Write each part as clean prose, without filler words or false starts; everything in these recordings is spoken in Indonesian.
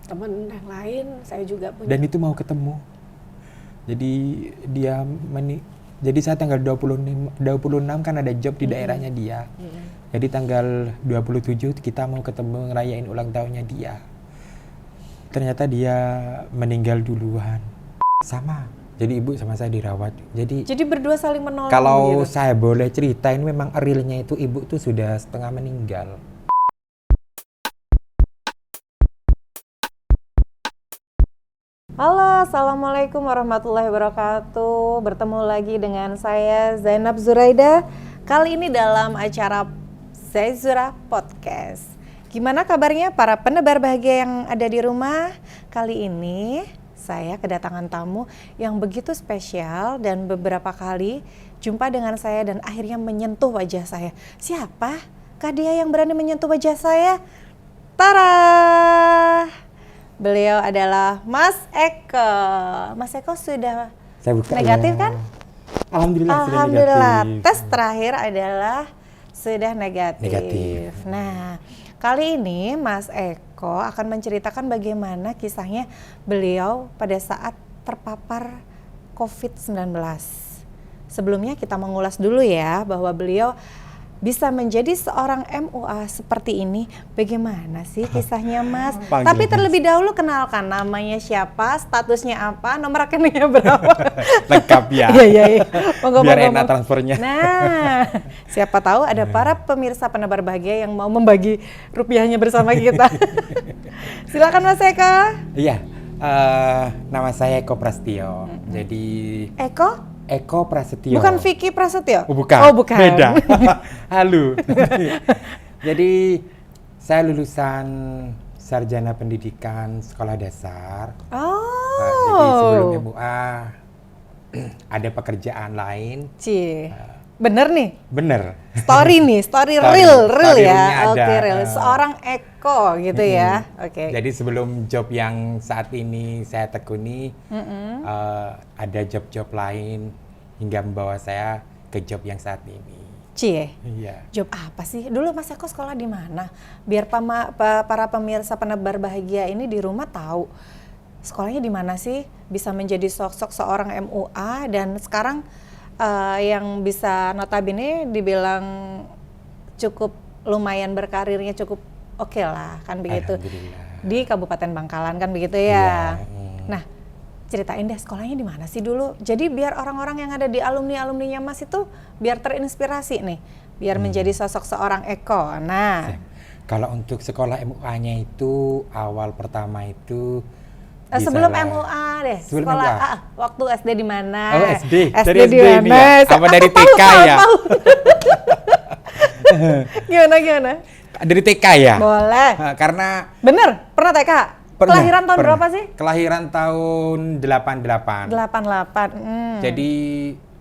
teman yang lain saya juga punya. Dan itu mau ketemu. Jadi dia jadi saya tanggal 26 kan ada job di daerahnya dia. Jadi tanggal 27 kita mau ketemu ngerayain ulang tahunnya dia. Ternyata dia meninggal duluan. Sama. Jadi ibu sama saya dirawat. Jadi berdua saling menolong. kalau gitu. saya boleh ceritain, memang realnya itu ibu tuh sudah setengah meninggal. Halo, Assalamualaikum warahmatullahi wabarakatuh. Bertemu lagi dengan saya Zainab Zuraida. Kali ini dalam acara Zaizura Podcast. Gimana kabarnya para penebar bahagia yang ada di rumah? Kali ini saya kedatangan tamu yang begitu spesial dan beberapa kali jumpa dengan saya dan akhirnya menyentuh wajah saya. Siapa? Kah dia yang berani menyentuh wajah saya? Tara! Beliau adalah Mas Eko. Mas Eko sudah negatif kan? Alhamdulillah sudah Alhamdulillah. negatif. Tes terakhir adalah sudah negatif. Nah, kali ini Mas Eko akan menceritakan bagaimana kisahnya beliau pada saat terpapar COVID-19. Sebelumnya kita mengulas dulu ya bahwa beliau bisa menjadi seorang MUA seperti ini. Bagaimana sih kisahnya Mas? Tapi terlebih dahulu kenalkan namanya siapa, statusnya apa, nomor rekeningnya berapa. Lengkap ya. Iya. Biar enak transfernya. Nah, siapa tahu ada para pemirsa penebar bahagia yang mau membagi rupiahnya bersama kita. Silakan Mas Eko. Iya, nama saya Eko Prasetyo. Jadi Eko Prasetyo. Bukan Vicky Prasetyo? Bukan. Oh, bukan. Beda. Halo. Jadi saya lulusan sarjana pendidikan sekolah dasar. Oh. Jadi sebelum MUA ada pekerjaan lain. Bener nih? Bener. Story real ya. Oke, real. Seorang Eko gitu ya. Oke. Jadi sebelum job yang saat ini saya tekuni, ada job-job lain hingga membawa saya ke job yang saat ini. Iya. Job apa sih? Dulu Mas Eko sekolah di mana? Biar para pemirsa penebar bahagia ini di rumah tahu sekolahnya di mana sih, bisa menjadi sosok seorang MUA dan sekarang yang bisa notabene dibilang cukup lumayan berkarirnya cukup oke lah kan begitu di Kabupaten Bangkalan kan begitu ya. Nah, ceritain deh sekolahnya di mana sih dulu. Jadi biar orang-orang yang ada di alumninya Mas itu biar terinspirasi nih, biar menjadi sosok seorang Eko. Nah, kalau untuk sekolah MUA-nya itu awal pertama itu sebelum MUA deh, sebelum sekolah MUA. Waktu SD di mana? Oh, SD. Dari di SD mana? ini ya? Apa dari TK ya? Gimana? Dari TK ya? Boleh. Karena bener, pernah TK? Kelahiran tahun berapa sih? Kelahiran tahun 88. 88. Jadi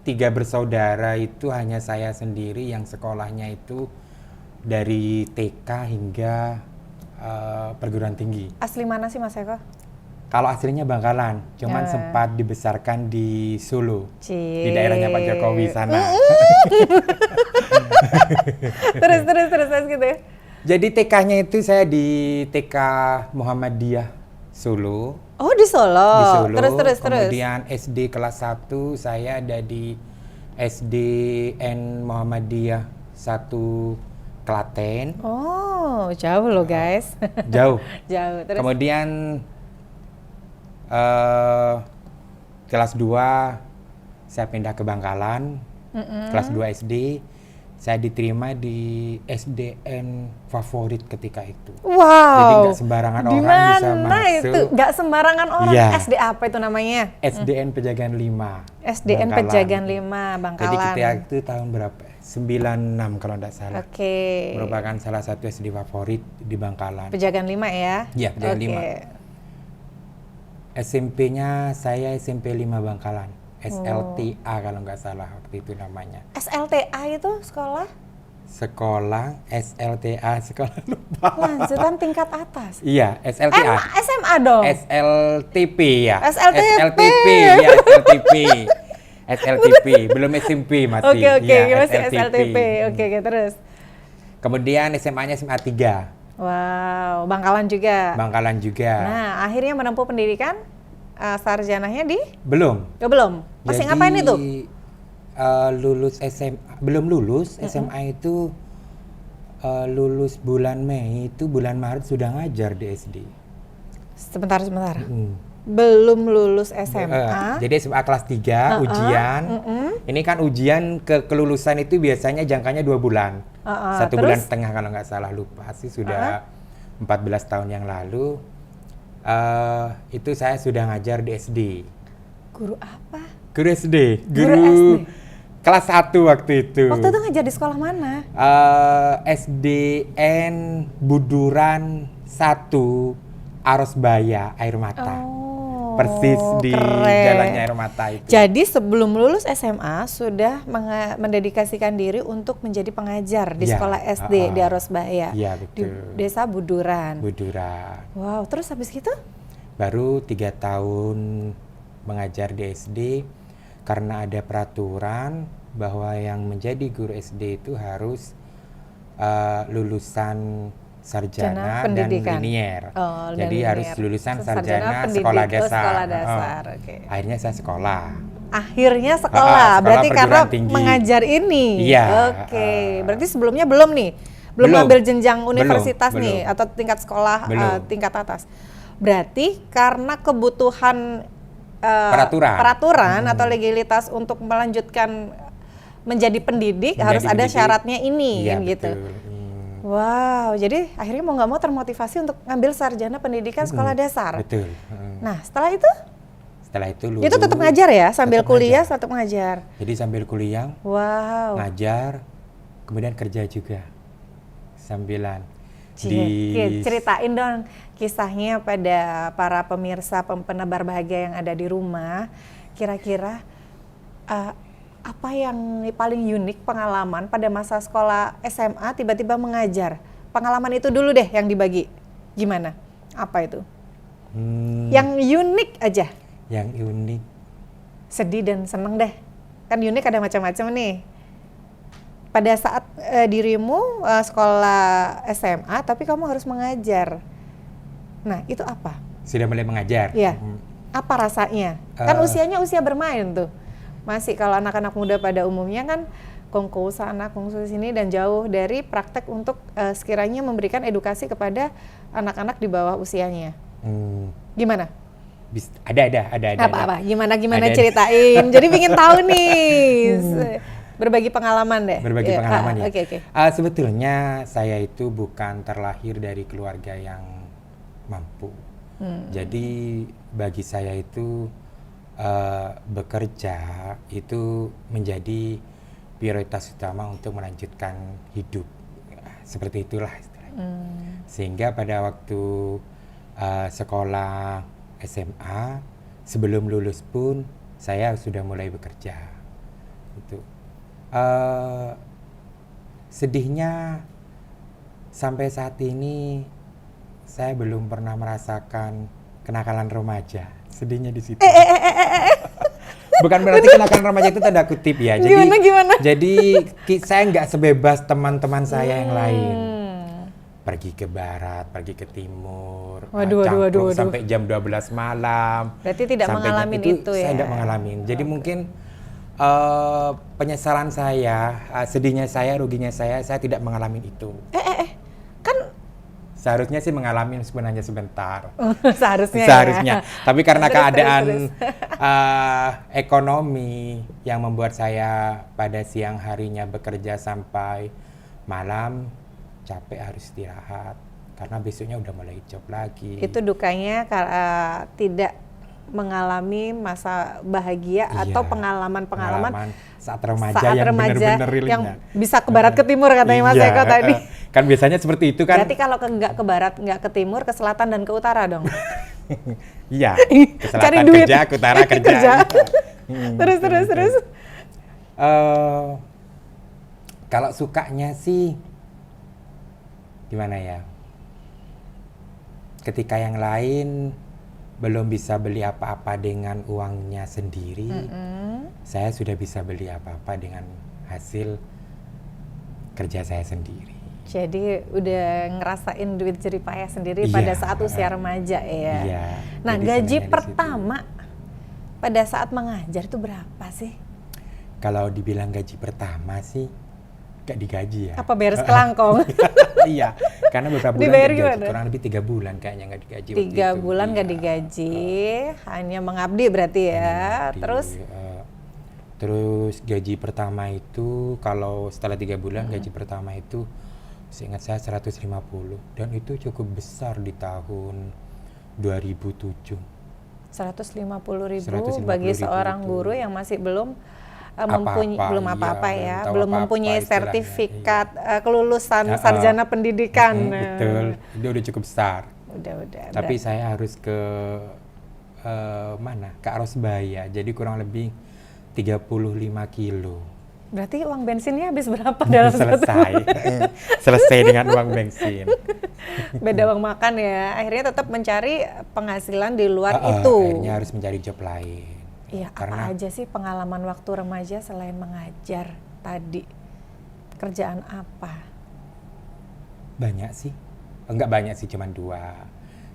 3 bersaudara itu hanya saya sendiri yang sekolahnya itu dari TK hingga perguruan tinggi. Asli mana sih Mas Eko? Kalau aslinya Bangkalan, cuman sempat dibesarkan di Solo, di daerahnya Pak Jokowi sana. terus gitu ya. Jadi TK-nya itu saya di TK Muhammadiyah Solo. Oh, di Solo. Terus. Kemudian SD kelas 1 saya ada di SDN Muhammadiyah 1 Klaten. Oh, jauh loh guys. Jauh. Terus. Kemudian kelas 2 saya pindah ke Bangkalan. Kelas 2 SD saya diterima di SDN favorit ketika itu. Wow. Jadi nggak sembarangan orang bisa masuk. Itu? Nggak sembarangan orang. Iya. SD apa itu namanya? SDN Pejagaan 5. SDN Bangkalan. Pejagaan 5 Bangkalan. Jadi kita itu tahun berapa? 96 kalau nggak salah. Oke. Merupakan salah satu SD favorit di Bangkalan. Pejagaan 5 ya? Iya, Pejagaan 5. SMP-nya saya SMP 5 Bangkalan. SLTA kalau nggak salah waktu itu namanya. SLTA itu sekolah? Sekolah SLTA, sekolah lupa. Lanjutan tingkat atas? Iya, SLTA. SMA dong? SLTP ya? SLTP ya, SLTP. Belum SMP masih. Oke, ya, masih SLTP. Oke, terus? Kemudian SMA-nya SMA 3. Wow, Bangkalan juga. Bangkalan juga. Nah, akhirnya menempuh pendidikan sarjananya di? Belum. Oh, belum. Masih ngapain itu? Lulus SMA, belum lulus SMA itu lulus bulan Mei, itu bulan Maret sudah ngajar di SD. Sebentar. Belum lulus SMA. Jadi SMA kelas 3 ujian. Ini kan ujian kelulusan itu biasanya jangkanya 2 bulan. 1 bulan setengah kalau nggak salah, lupa sih, sudah 14 tahun yang lalu. Itu saya sudah ngajar di SD. Guru apa? Guru SD. Guru SD. Kelas 1 waktu itu. Waktu itu ngajar di sekolah mana? SDN Buduran 1 Arosbaya Air Mata. Persis di jalannya Air Mata itu. Jadi sebelum lulus SMA sudah mendedikasikan diri untuk menjadi pengajar di sekolah SD di Arosbaya. Iya, betul. Di Desa Buduran. Wow, terus habis itu? Baru 3 tahun mengajar di SD karena ada peraturan bahwa yang menjadi guru SD itu harus lulusan sarjana dan linier. Jadi harus lulusan sarjana sekolah dasar. Akhirnya saya sekolah. Akhirnya sekolah, berarti karena tinggi. mengajar ini. Iya. Oke, berarti sebelumnya belum nih? Belum ambil jenjang universitas nih atau tingkat sekolah tingkat atas. Berarti karena kebutuhan peraturan atau legalitas untuk melanjutkan menjadi pendidik harus ada syaratnya ini, iya, gitu. Betul. Wow, jadi akhirnya mau nggak mau termotivasi untuk ngambil sarjana pendidikan sekolah dasar. Betul. Nah, setelah itu? Setelah itu lulus. Itu tetap ngajar ya, sambil kuliah tetap ngajar. Jadi sambil kuliah, ngajar, kemudian kerja juga, sambilan. Ceritain dong kisahnya pada para pemirsa penebar bahagia yang ada di rumah. Kira-kira apa yang paling unik pengalaman pada masa sekolah SMA tiba-tiba mengajar? Pengalaman itu dulu deh yang dibagi. Gimana? Apa itu? Yang unik aja. Yang unik. Sedih dan seneng deh. Kan unik ada macam-macam nih. Pada saat dirimu sekolah SMA tapi kamu harus mengajar. Nah, itu apa? Sudah mulai mengajar? Iya. Apa rasanya? Kan usianya usia bermain tuh. Masih kalau anak-anak muda pada umumnya kan kongko sana kongko sini dan jauh dari praktek untuk sekiranya memberikan edukasi kepada anak-anak di bawah usianya. Gimana? Ada. Apa? Gimana ada. Ceritain. Jadi pingin tahu nih. Berbagi pengalaman deh. Berbagi pengalaman ya. Okay. Sebetulnya saya itu bukan terlahir dari keluarga yang mampu. Jadi bagi saya itu bekerja itu menjadi prioritas utama untuk melanjutkan hidup, seperti itulah istilahnya. Sehingga pada waktu sekolah SMA, sebelum lulus pun saya sudah mulai bekerja. Itu sedihnya sampai saat ini saya belum pernah merasakan kenakalan remaja. Sedihnya di situ. Bukan berarti kenakalan remaja itu tanda kutip ya. Gimana? Jadi saya nggak sebebas teman-teman saya yang lain. Pergi ke barat, pergi ke timur, waduh. sampai jam 12 malam. Berarti tidak mengalami itu ya? Saya tidak mengalami. Jadi mungkin penyesalan saya, sedihnya saya, ruginya saya tidak mengalami itu. Seharusnya sih mengalami sebenarnya sebentar. Seharusnya. Tapi karena keadaan ekonomi yang membuat saya pada siang harinya bekerja sampai malam, capek harus istirahat. Karena besoknya udah mulai job lagi. Itu dukanya tidak mengalami masa bahagia atau pengalaman saat remaja yang benar-benar yang bisa ke barat ke timur katanya Mas Eko tadi. Kan biasanya seperti itu kan. Berarti kalau nggak ke barat, nggak ke timur, ke selatan dan ke utara dong. Iya. Ke selatan kerja, ke utara kerja. Terus. Kalau sukanya sih gimana ya? Ketika yang lain belum bisa beli apa-apa dengan uangnya sendiri, saya sudah bisa beli apa-apa dengan hasil kerja saya sendiri. Jadi udah ngerasain duit jerih payah sendiri pada Iya, saat usia remaja ya. Iya. Nah, Jadi gaji senangnya di situ. pertama pada saat mengajar itu berapa sih? Kalau dibilang gaji pertama sih gak digaji ya. Apa beres kelangkong? Iya, karena beberapa bulan Dibayar gak digaji, gimana? kurang lebih 3 bulan kayaknya gak digaji waktu 3 itu. bulan Iya. nggak digaji, hanya mengabdi berarti ya. Di- Terus terus gaji pertama itu kalau setelah 3 bulan gaji pertama itu seingat saya 150 dan itu cukup besar di tahun 2007. 150.000 150.000 bagi seorang itu. guru yang masih belum Apa-apa, belum iya, apa-apa belum ya, tahu belum apa-apa mempunyai istilahnya, sertifikat kelulusan sarjana pendidikan. Betul, itu udah cukup besar. Udah. Tapi saya harus ke mana? Ke Arosbaya. Jadi kurang lebih 35 kilo. Berarti uang bensinnya habis berapa dalam satu? Selesai. Selesai dengan uang bensin. Beda uang makan ya. Akhirnya tetap mencari penghasilan di luar Ah, itu. Akhirnya harus mencari job lain. Iya, Karena apa aja sih pengalaman waktu remaja selain mengajar tadi? Kerjaan apa? banyak sih. Enggak banyak sih, cuma 2.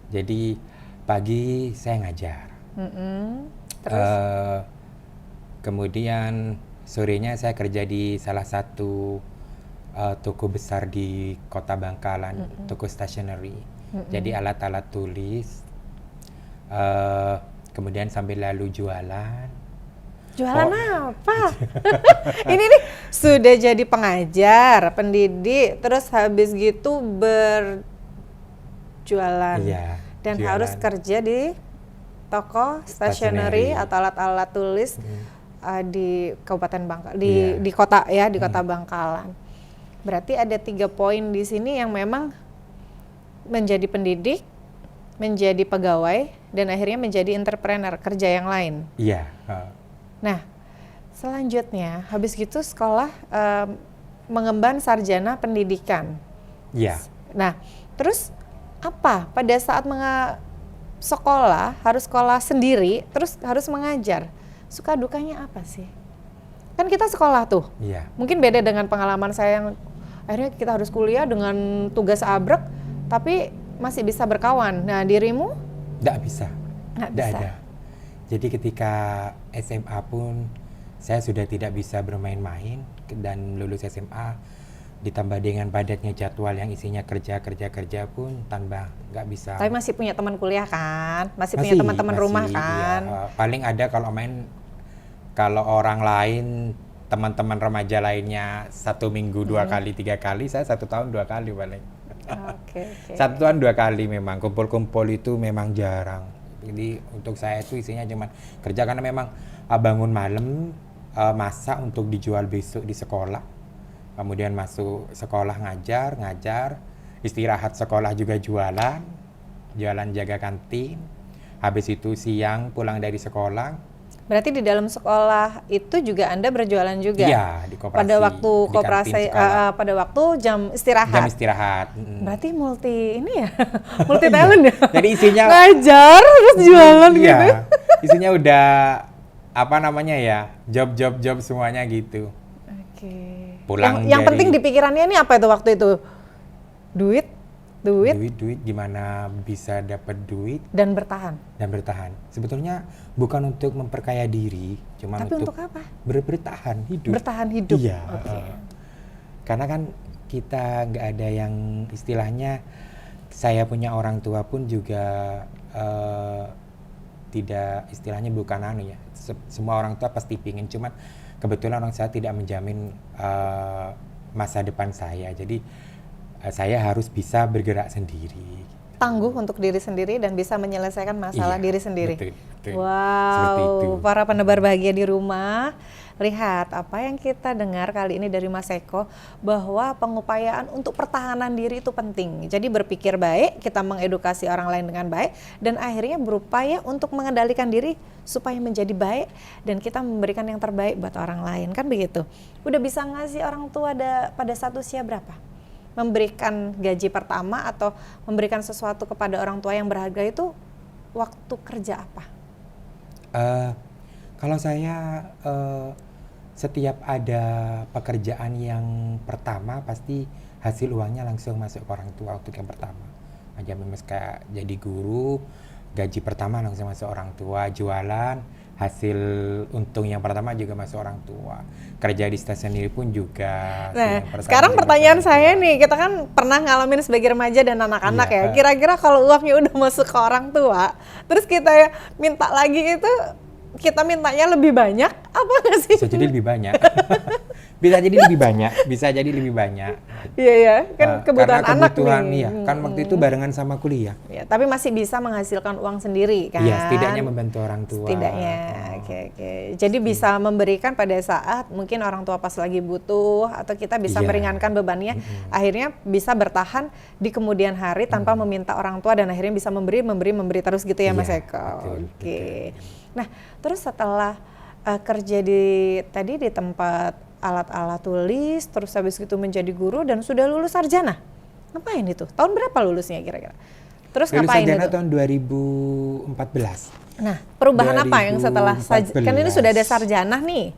Jadi pagi saya ngajar. Terus Kemudian sorenya saya kerja di salah satu toko besar di Kota Bangkalan, toko stationery. Jadi alat-alat tulis. Kemudian sambil lalu jualan. jualan apa? Ini nih sudah jadi pengajar, pendidik, terus habis gitu berjualan. Iya, Dan jualan. harus kerja di toko stationery Stationery. atau alat-alat tulis di Kabupaten Bangkalan, Iya. di kota ya, di Kota Bangkalan. Berarti ada 3 poin di sini yang memang menjadi pendidik, menjadi pegawai, dan akhirnya menjadi entrepreneur, kerja yang lain. Iya. Nah, selanjutnya habis gitu sekolah mengemban sarjana pendidikan. Iya. Nah, terus apa pada saat sekolah, harus sekolah sendiri, terus harus mengajar, suka dukanya apa sih? Kan kita sekolah tuh, Iya. mungkin beda dengan pengalaman saya yang akhirnya kita harus kuliah dengan tugas abrek, tapi masih bisa berkawan. Nah, dirimu? Nggak bisa. Nggak Nggak bisa. ada. Jadi ketika SMA pun saya sudah tidak bisa bermain-main dan lulus SMA ditambah dengan padatnya jadwal yang isinya kerja pun tambah nggak bisa. Tapi masih punya teman kuliah kan? Masih punya teman-teman rumah masih, kan? iya. Paling ada kalau main, kalau orang lain, teman-teman remaja lainnya 1 minggu 2 kali 3 kali, saya 1 tahun 2 kali paling. Oke. 1 tahun 2 kali memang, kumpul-kumpul itu memang jarang. Jadi untuk saya itu isinya cuma kerja karena memang bangun malam, masak untuk dijual besok di sekolah. Kemudian masuk sekolah ngajar, istirahat sekolah juga jualan jaga kantin. Habis itu siang pulang dari sekolah. Berarti di dalam sekolah itu juga Anda berjualan juga? Iya, di koperasi. Pada waktu di kantin koperasi, sekolah. pada waktu jam istirahat? Jam istirahat. Berarti multi ini ya? Multi talent ya? Jadi isinya ngajar terus jualan iya, gitu? isinya udah apa namanya ya, job semuanya gitu. Oke. Pulang Yang dari- penting di pikirannya ini apa itu waktu itu? Duit Duit gimana bisa dapat duit dan bertahan. dan bertahan. Sebetulnya bukan untuk memperkaya diri, cuma Tapi untuk untuk apa? bertahan hidup. Bertahan hidup. Iya. Oke. Karena kan kita nggak ada yang istilahnya, saya punya orang tua pun juga tidak, istilahnya bukan anu ya. Semua orang tua pasti pingin, cuman kebetulan orang saya tidak menjamin masa depan saya. Jadi saya harus bisa bergerak sendiri. Tangguh untuk diri sendiri dan bisa menyelesaikan masalah Iya, diri sendiri. betul. Seperti itu. Wow, para penebar bahagia di rumah, lihat apa yang kita dengar kali ini dari Mas Eko, bahwa pengupayaan untuk pertahanan diri itu penting. Jadi berpikir baik, kita mengedukasi orang lain dengan baik, dan akhirnya berupaya untuk mengendalikan diri supaya menjadi baik, dan kita memberikan yang terbaik buat orang lain, kan begitu. Udah bisa ngasih orang tua pada saat usia berapa? Memberikan gaji pertama atau memberikan sesuatu kepada orang tua yang berharga itu waktu kerja apa? Kalau saya setiap ada pekerjaan yang pertama pasti hasil uangnya langsung masuk ke orang tua untuk yang pertama. Aja memang kayak jadi guru, gaji pertama langsung masuk orang tua, jualan, hasil untung yang pertama juga masuk orang tua. Kerja di stasiun ini pun juga. Nah, sekarang pertanyaan saya nih, kita kan pernah ngalamin sebagai remaja dan anak-anak ya. Kira-kira kalau uangnya udah masuk ke orang tua, terus kita minta lagi itu, kita mintanya lebih banyak apa nggak sih? Bisa jadi lebih banyak. Bisa jadi lebih banyak, bisa jadi lebih banyak. Iya ya, kan kebutuhan anak nih. Iya, kan waktu itu barengan sama kuliah. Ya, tapi masih bisa menghasilkan uang sendiri kan? Iya, setidaknya membantu orang tua. Setidaknya, oke. Jadi bisa memberikan pada saat mungkin orang tua pas lagi butuh, atau kita bisa meringankan bebannya, akhirnya bisa bertahan di kemudian hari tanpa meminta orang tua, dan akhirnya bisa memberi terus gitu ya Mas Eko. Oke. Nah, terus setelah kerja di tempat alat-alat tulis, terus habis itu menjadi guru dan sudah lulus sarjana. Ngapain itu? Tahun berapa lulusnya kira-kira? Terus lulus ngapain sarjana itu? tahun 2014. Nah, perubahan apa yang setelah kan ini sudah ada sarjana nih.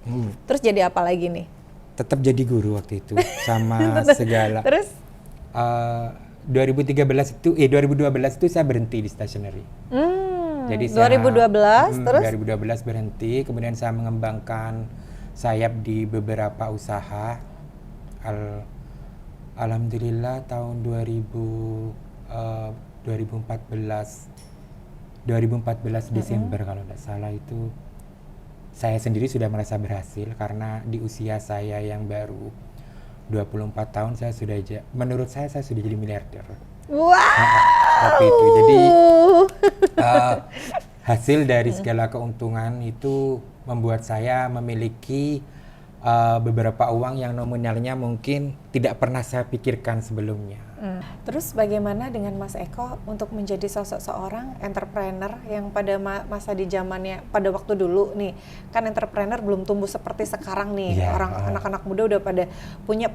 Terus jadi apa lagi nih? Tetap jadi guru waktu itu sama segala. Terus 2012 itu saya berhenti di stationery. Jadi 2012 terus 2012 berhenti, kemudian saya mengembangkan sayap di beberapa usaha. Alhamdulillah tahun 2014 Desember kalau tidak salah itu saya sendiri sudah merasa berhasil karena di usia saya yang baru 24 tahun menurut saya sudah jadi miliarder. Wow. Waktu itu jadi hasil dari segala keuntungan itu membuat saya memiliki beberapa uang yang nominalnya mungkin tidak pernah saya pikirkan sebelumnya. Terus bagaimana dengan Mas Eko untuk menjadi sosok seorang entrepreneur yang pada masa di zamannya pada waktu dulu nih, kan entrepreneur belum tumbuh seperti sekarang nih. Anak-anak muda udah pada punya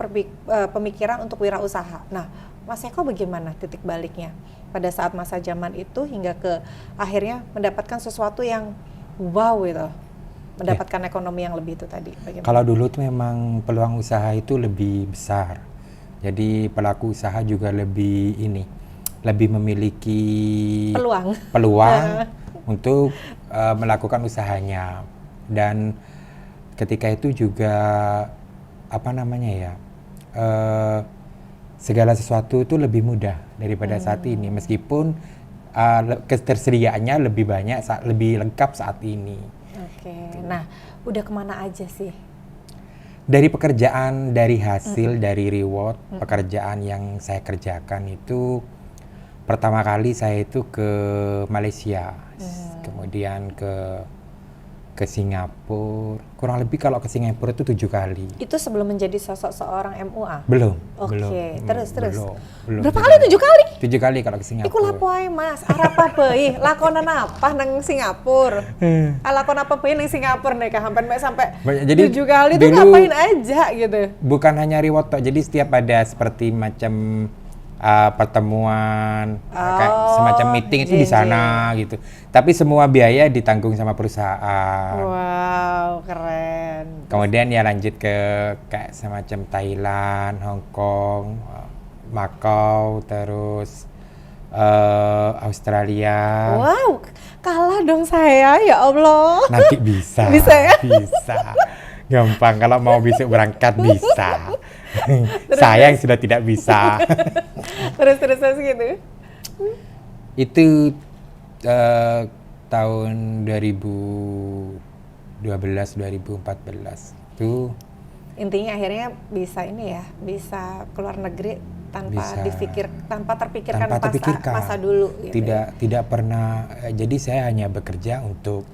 pemikiran untuk wirausaha. Nah, Mas Eko bagaimana titik baliknya pada saat masa zaman itu hingga ke akhirnya mendapatkan sesuatu yang wow gitu, mendapatkan ekonomi yang lebih itu tadi? Bagaimana? Kalau dulu tuh memang peluang usaha itu lebih besar. Jadi pelaku usaha juga lebih memiliki peluang untuk melakukan usahanya. Dan ketika itu juga segala sesuatu itu lebih mudah daripada saat ini, meskipun ketersediaannya lebih banyak, lebih lengkap saat ini. Oke. Nah, udah kemana aja sih? Dari pekerjaan, dari hasil, dari reward, pekerjaan yang saya kerjakan itu pertama kali saya itu ke Malaysia, kemudian ke Singapura. Kurang lebih kalau ke Singapura itu 7 kali. Itu sebelum menjadi sosok seorang MUA? Belum. Oke, terus. Belum. Berapa kali? 7 kali? 7 kali kalau ke Singapura. Iku lapo ae Mas, arep apa ih? Lakonan apa nang Singapura? Lakon apa bae nang Singapura nek sampai 7 kali itu ngapain aja gitu? Bukan hanya reward toh, jadi setiap ada seperti macam pertemuan, kayak semacam meeting itu di sana gitu. Tapi semua biaya ditanggung sama perusahaan. Wow, keren. Kemudian ya lanjut ke kayak semacam Thailand, Hong Kong, Macau, terus Australia. Wow, kalah dong saya, ya Allah. Nanti bisa. Bisa ya? Bisa. Gampang kalau mau besok berangkat bisa. Saya yang sudah tidak bisa. terus gitu. Itu tahun 2012-2014 itu intinya akhirnya bisa bisa keluar negeri tanpa terpikirkan masa dulu gitu. Tidak pernah. Jadi saya hanya bekerja untuk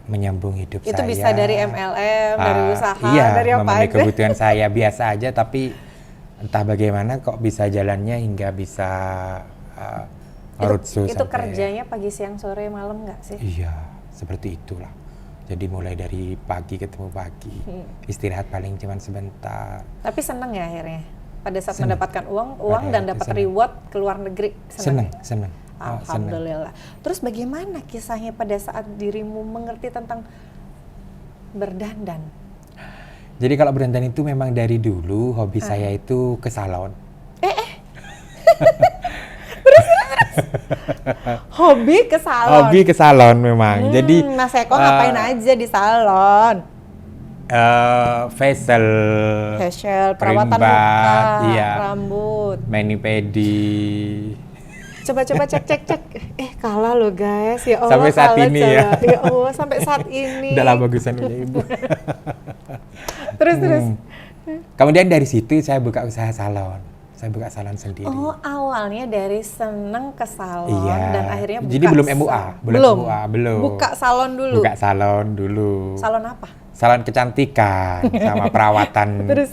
menyambung hidup itu saya. Bisa dari MLM, dari usaha, dari apa memenuhi aja. kebutuhan saya biasa aja, tapi entah bagaimana kok bisa jalannya hingga bisa roadshow itu kerjanya pagi, siang, sore, malam nggak sih? Iya, seperti itulah. Jadi mulai dari pagi ketemu pagi, istirahat paling cuma sebentar. Tapi seneng ya akhirnya? Pada saat mendapatkan uang dan dapat reward ke luar negeri? Seneng. Alhamdulillah. Terus bagaimana kisahnya pada saat dirimu mengerti tentang berdandan? Jadi kalau berdandan itu memang dari dulu hobi saya itu ke salon. Hobi ke salon. Hobi ke salon memang. Jadi Mas Eko ngapain aja di salon? facial, Perawatan cream muka, bath, iya, rambut. mani pedi. Coba cek. Kalah loh guys. Ya Allah, Sampai saat kalah ini coba. ya. Ya Allah, sampai saat ini. Udah lah bagusan punya ibu. Terus. Kemudian dari situ saya buka usaha salon. Saya buka salon sendiri. Oh, awalnya dari seneng ke salon Iya. dan akhirnya buka. Jadi belum MUA, belum MUA, belum. Buka salon dulu. Buka salon dulu. Salon apa? Salon kecantikan sama perawatan. Terus.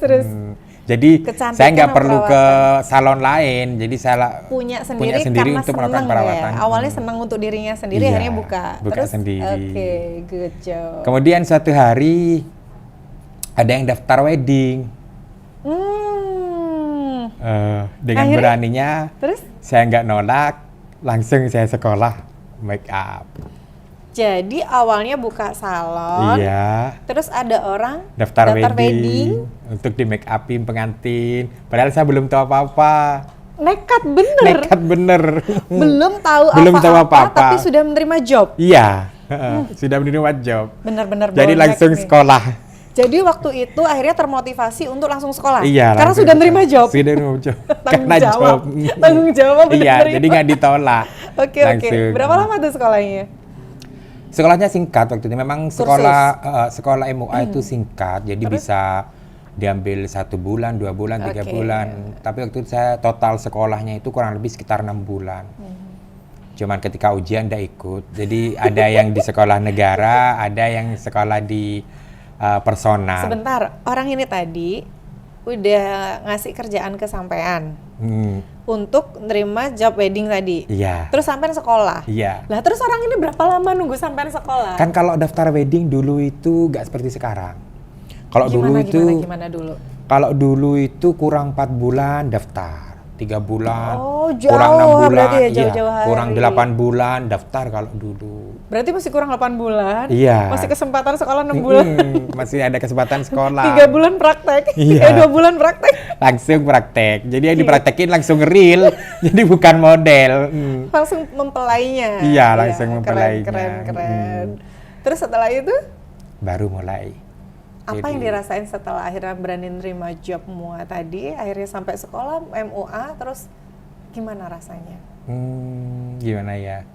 Jadi Kecantikan saya nggak sama perlu ke salon lain. Jadi saya punya sendiri untuk karena melakukan seneng perawatan. ya. Awalnya seneng untuk dirinya sendiri, Iya, akhirnya buka. buka Terus, sendiri. Oke, good job. Kemudian suatu hari ada yang daftar wedding. Dengan Akhirnya? beraninya Terus? saya nggak nolak, langsung saya sekolah make up. Jadi awalnya buka salon, Iya. terus ada orang Daftar wedding untuk di make upin pengantin. Padahal saya belum tahu apa-apa. nekat bener, Nekat bener. belum tahu Belum tahu apa-apa, apa-apa. tapi sudah menerima job. Iya, sudah menerima job. Bener-bener Jadi bonek langsung nih. sekolah. Jadi waktu itu akhirnya termotivasi untuk langsung sekolah. Iya. Karena langsung sudah menerima sekolah. job. Sudah menerima job. Tanggung Karena jawab. job. Tanggung jawab Iya, menerima. jadi nggak ditolak. Oke. Langsung. Berapa lama tuh sekolahnya? Sekolahnya singkat waktu itu. Memang sekolah MUA itu singkat, jadi bisa diambil 1 bulan, 2 bulan, 3 Oke. bulan. Tapi waktu itu saya total sekolahnya itu kurang lebih sekitar 6 bulan. Cuman ketika ujian nggak ikut. Jadi ada yang di sekolah negara, ada yang sekolah di personal. Sebentar, orang ini tadi udah ngasih kerjaan ke sampean untuk nerima job wedding tadi. Iya. Terus sampean sekolah. Iya. Lah terus orang ini berapa lama nunggu sampean sekolah? Kan kalau daftar wedding dulu itu nggak seperti sekarang. Kalau Gimana dulu? Kalau dulu itu kurang 4 bulan daftar, 3 bulan, Oh, kurang 6 jauh bulan, berarti ya, jauh-jauh hari. kurang 8 bulan daftar kalau dulu. Berarti masih kurang 8 bulan? Iya. Masih kesempatan sekolah 6 bulan? Masih ada kesempatan sekolah. 3 bulan praktek? Iya. 2 bulan praktek? Langsung praktek. Jadi yang dipraktekin langsung real, jadi bukan model. Langsung mempelainya? Iya, langsung mempelainya. Keren. Terus setelah itu? Baru mulai. Apa yang Jadi- dirasain setelah akhirnya berani nerima job MUA tadi, akhirnya sampai sekolah MUA, terus gimana rasanya? Gimana ya?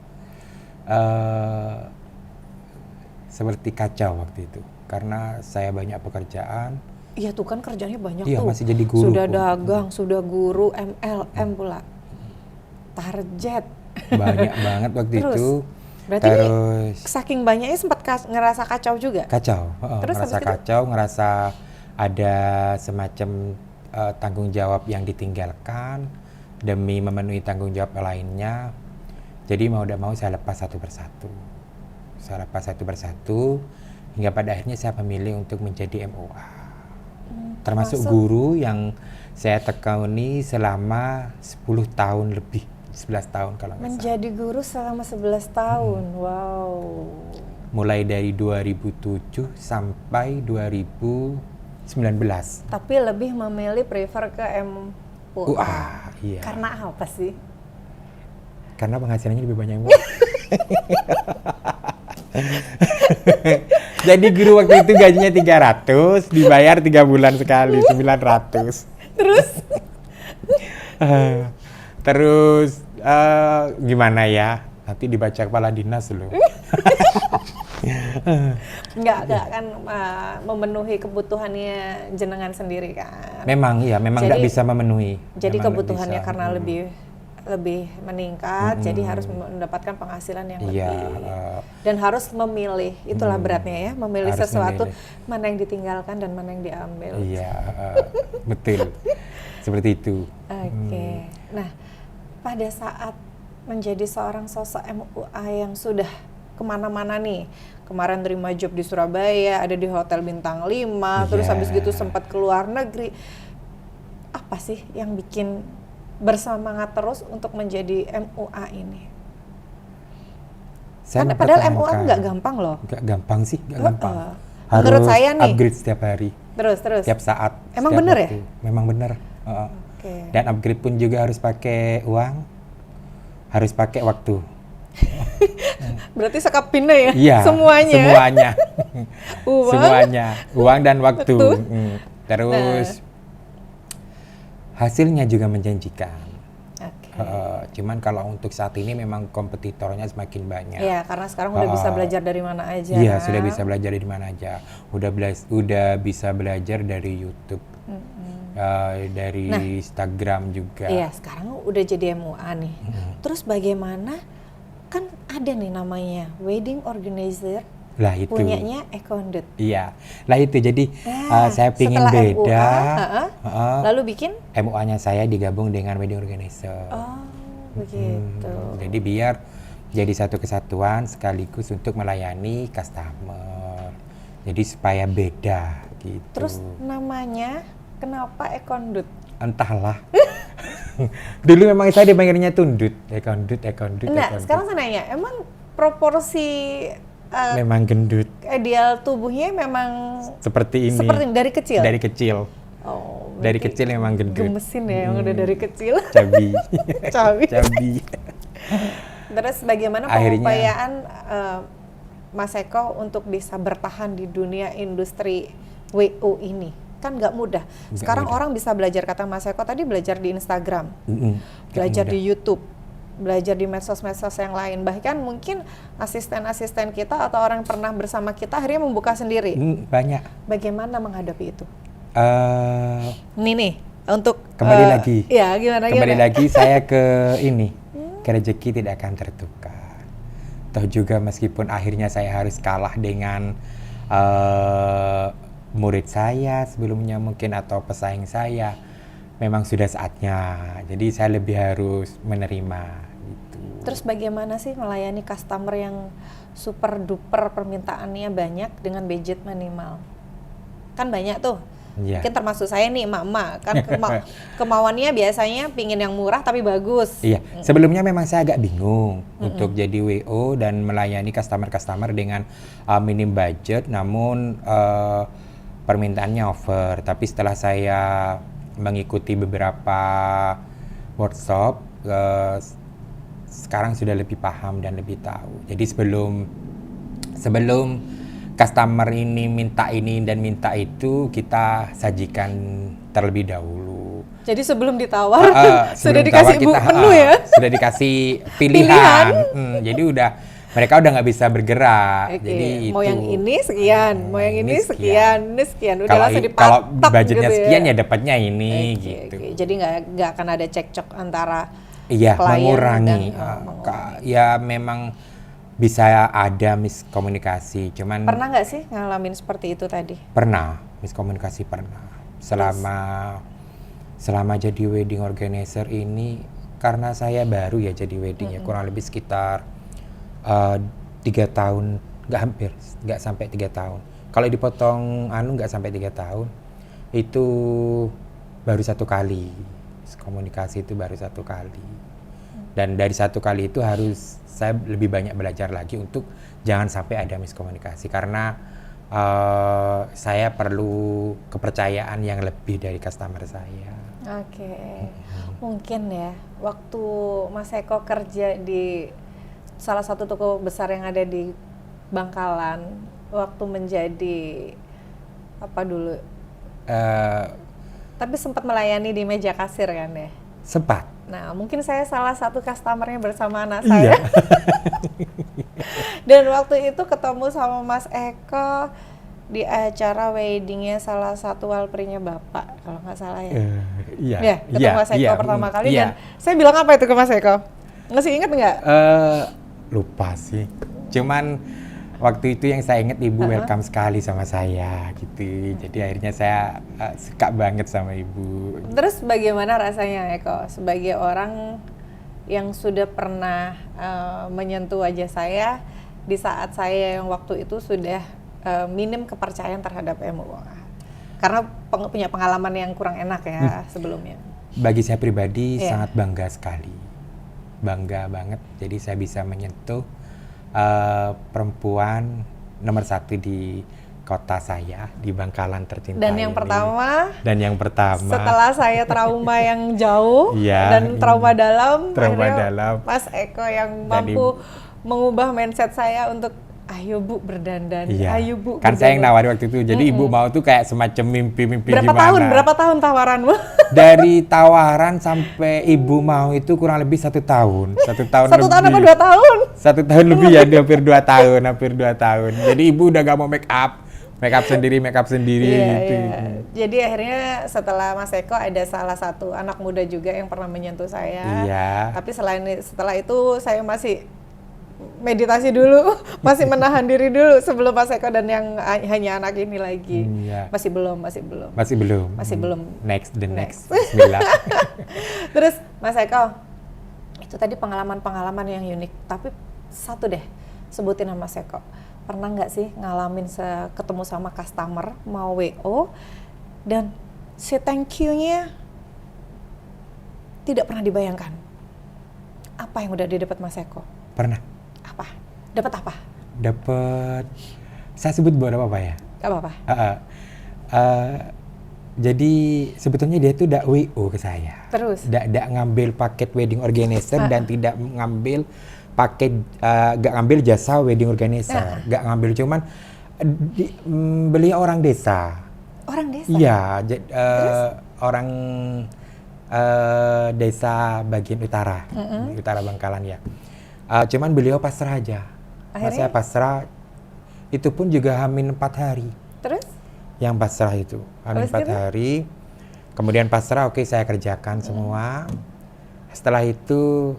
Seperti kacau waktu itu, karena saya banyak pekerjaan. Iya tuh kan kerjanya banyak Iya, tuh. masih jadi guru. Sudah dagang, sudah guru, MLM pula. Target. Banyak banget waktu Terus? itu. Berarti Terus saking banyaknya sempat ngerasa kacau juga? kacau, Terus ngerasa habis itu? kacau, ngerasa ada semacam tanggung jawab yang ditinggalkan demi memenuhi tanggung jawab lainnya. Jadi mau tidak mau saya lepas satu persatu. Saya lepas satu persatu hingga pada akhirnya saya memilih untuk menjadi MUA. Termasuk guru yang saya tekuni selama 10 tahun lebih, 11 tahun kalau nggak salah. Menjadi guru selama 11 tahun, wow. Mulai dari 2007 sampai 2019. Tapi lebih memilih prefer ke MUA. Iya. Karena apa sih? Karena penghasilannya lebih banyak. Jadi guru waktu itu gajinya 300, dibayar 3 bulan sekali, 900. Terus? Terus gimana ya? Nanti dibaca kepala dinas loh. Enggak kan memenuhi kebutuhannya jenengan sendiri kan? Memang nggak bisa memenuhi. Jadi Memang nggak kebutuhannya bisa. karena lebih meningkat, jadi harus mendapatkan penghasilan yang Iya, lebih. Dan harus memilih, itulah beratnya ya, memilih harus sesuatu memilih. mana yang ditinggalkan dan mana yang diambil. Iya, betul. Seperti itu. Oke. Nah, pada saat menjadi seorang sosok MUA yang sudah kemana-mana nih, kemarin terima job di Surabaya, ada di hotel bintang 5, terus Iya. habis gitu sempat ke luar negeri. Apa sih yang bikin bersemangat terus untuk menjadi MUA ini? Saya Padahal MUA mempertahankan. nggak gampang loh. Nggak gampang sih, nggak gampang. Menurut Harus saya nih, upgrade setiap hari. Terus. Tiap saat. Emang setiap bener waktu. Memang bener. Oke. Dan upgrade pun juga harus pakai uang, harus pakai waktu. Berarti sekap pindah ya? Iya, Semuanya. Uang, semuanya, uang dan waktu. Waktu. Terus hasilnya juga menjanjikan. Oke. Cuman kalau untuk saat ini memang kompetitornya semakin banyak. Iya, karena sekarang udah bisa belajar dari mana aja. Iya, kan? sudah bisa belajar dari mana aja. Udah bisa belajar dari YouTube, dari Instagram juga. Iya, sekarang udah jadi MUA nih. Terus bagaimana? Kan ada nih namanya wedding organizer. Lah itu. Punyanya Econdut. Iya, lah itu. Jadi saya pingin setelah beda. MUA, lalu bikin? MUA-nya saya digabung dengan wedding organizer. Oh, begitu. Jadi biar jadi satu kesatuan sekaligus untuk melayani customer. Jadi supaya beda gitu. Terus namanya kenapa Econdut? Entahlah. Dulu memang saya dipanggilnya Tundut. Econdut. Enggak, sekarang saya nanya, emang proporsi memang gendut. ideal tubuhnya memang Seperti ini. dari kecil? Dari kecil. Oh, Dari berarti kecil memang gendut. gemesin ya, yang udah dari kecil. Cabi. Cabi. Cabi. Terus bagaimana Akhirnya- pengupayaan Mas Eko untuk bisa bertahan di dunia industri WO ini? Kan nggak mudah. Sekarang mudah. orang bisa belajar, kata Mas Eko tadi, belajar di Instagram, Nggak belajar mudah. di YouTube, belajar di medsos-medsos yang lain. Bahkan mungkin asisten-asisten kita atau orang yang pernah bersama kita akhirnya membuka sendiri. Banyak. Bagaimana menghadapi itu? Eh, Untuk Kembali lagi. Ya, gimana? Kembali lagi saya ke ini, ke rezeki tidak akan tertukar. Toh juga meskipun akhirnya saya harus kalah dengan murid saya sebelumnya mungkin atau pesaing saya, memang sudah saatnya. Jadi saya lebih harus menerima gitu. Terus bagaimana sih melayani customer yang super duper permintaannya banyak dengan budget minimal? Kan banyak tuh. Iya. Mungkin termasuk saya nih, emak-emak kan kemauannya biasanya pingin yang murah tapi bagus. Iya, sebelumnya memang saya agak bingung untuk jadi WO dan melayani customer-customer dengan minim budget, namun permintaannya over. Tapi setelah saya mengikuti beberapa workshop, sekarang sudah lebih paham dan lebih tahu. Jadi sebelum customer ini dan minta itu, kita sajikan terlebih dahulu. Jadi sebelum ditawar sudah Sebelum dikasih ditawar menu ya? Sudah dikasih pilihan. Jadi mereka udah nggak bisa bergerak. Oke, Jadi mau itu, yang ini sekian, mau yang ini sekian, ini sekian. Udah Kalau langsung kalau dipatok budgetnya gitu sekian ya dapatnya ini Oke, gitu. oke. Jadi nggak akan ada cekcok antara Iya, klien mengurangi. dan, Ya memang bisa ada miskomunikasi, cuman pernah nggak sih ngalamin seperti itu tadi? pernah miskomunikasi pernah. Selama jadi wedding organizer ini, karena saya baru ya jadi wedding ya, kurang lebih sekitar 3 tahun, nggak sampai 3 tahun. Kalau dipotong nggak sampai 3 tahun, itu baru 1 kali. Komunikasi itu baru 1 kali. Dan dari 1 kali itu harus saya lebih banyak belajar lagi untuk jangan sampai ada miskomunikasi, karena saya perlu kepercayaan yang lebih dari customer saya. Oke, mungkin ya waktu Mas Eko kerja di salah satu toko besar yang ada di Bangkalan, waktu menjadi apa dulu? Tapi sempat melayani di meja kasir kan ya? Sempat. Nah, mungkin saya salah satu customernya bersama anak Iya. saya. Dan waktu itu ketemu sama Mas Eko di acara weddingnya salah satu walprinya Bapak, kalau nggak salah ya. Iya. Ya, ketemu Mas Eko pertama kali iya. dan saya bilang apa itu ke Mas Eko? Masih ingat nggak? Lupa sih. Cuman waktu itu yang saya ingat Ibu welcome sekali sama saya gitu. Jadi akhirnya saya suka banget sama Ibu. Terus bagaimana rasanya Eko sebagai orang yang sudah pernah menyentuh wajah saya di saat saya yang waktu itu sudah minim kepercayaan terhadap MUA? Karena punya pengalaman yang kurang enak ya sebelumnya. Bagi saya pribadi Iya. sangat bangga sekali. Bangga banget. Jadi saya bisa menyentuh perempuan nomor 1 di kota saya di Bangkalan tercinta Dan yang ini. pertama, Dan yang pertama setelah saya trauma yang jauh Iya, dan trauma dalam, trauma akhirnya dalam. Mas Eko yang Dan mampu mengubah mindset saya untuk ayo Bu berdandan, Iya. ayo Bu Kan saya yang berdandan. nawari waktu itu. Jadi ibu mau tuh kayak semacam mimpi-mimpi gimana. Berapa tahun tawaranmu? Dari tawaran sampai ibu mau itu kurang lebih 1 tahun. 1 tahun Satu lebih. tahun apa 2 tahun? 1 tahun lebih ya, hampir 2 tahun, hampir 2 tahun. Jadi ibu udah gak mau make up sendiri Iya, gitu. iya. Jadi akhirnya setelah Mas Eko ada salah satu anak muda juga yang pernah menyentuh saya. Iya. Tapi setelah itu saya masih meditasi dulu, masih menahan diri dulu sebelum Mas Eko dan yang hanya anak ini lagi. Iya. Masih belum. Masih belum. Masih belum. Next. Bismillah. Terus Mas Eko, itu tadi pengalaman-pengalaman yang unik. Tapi satu deh, sebutin sama Mas Eko. Pernah nggak sih ngalamin ketemu sama customer mau WO dan si thank you-nya tidak pernah dibayangkan? Apa yang udah didapat Mas Eko? Pernah. Apa? Dapat apa? Dapat. Saya sebut beberapa apa ya? Gak apa-apa. Jadi sebetulnya dia tuh udah WO ke saya. Terus? Tidak ngambil paket wedding organizer dan tidak ngambil paket, gak ngambil jasa wedding organizer. Gak ngambil, cuman beliau orang desa. Orang desa? Iya, orang desa bagian utara, utara Bangkalan ya. Cuman beliau pasrah aja. Akhirnya? Saya pasrah, itu pun juga Hamin 4 hari. Terus? Yang pasrah itu Hamin 4 hari, kemudian pasrah, oke, saya kerjakan semua. Setelah itu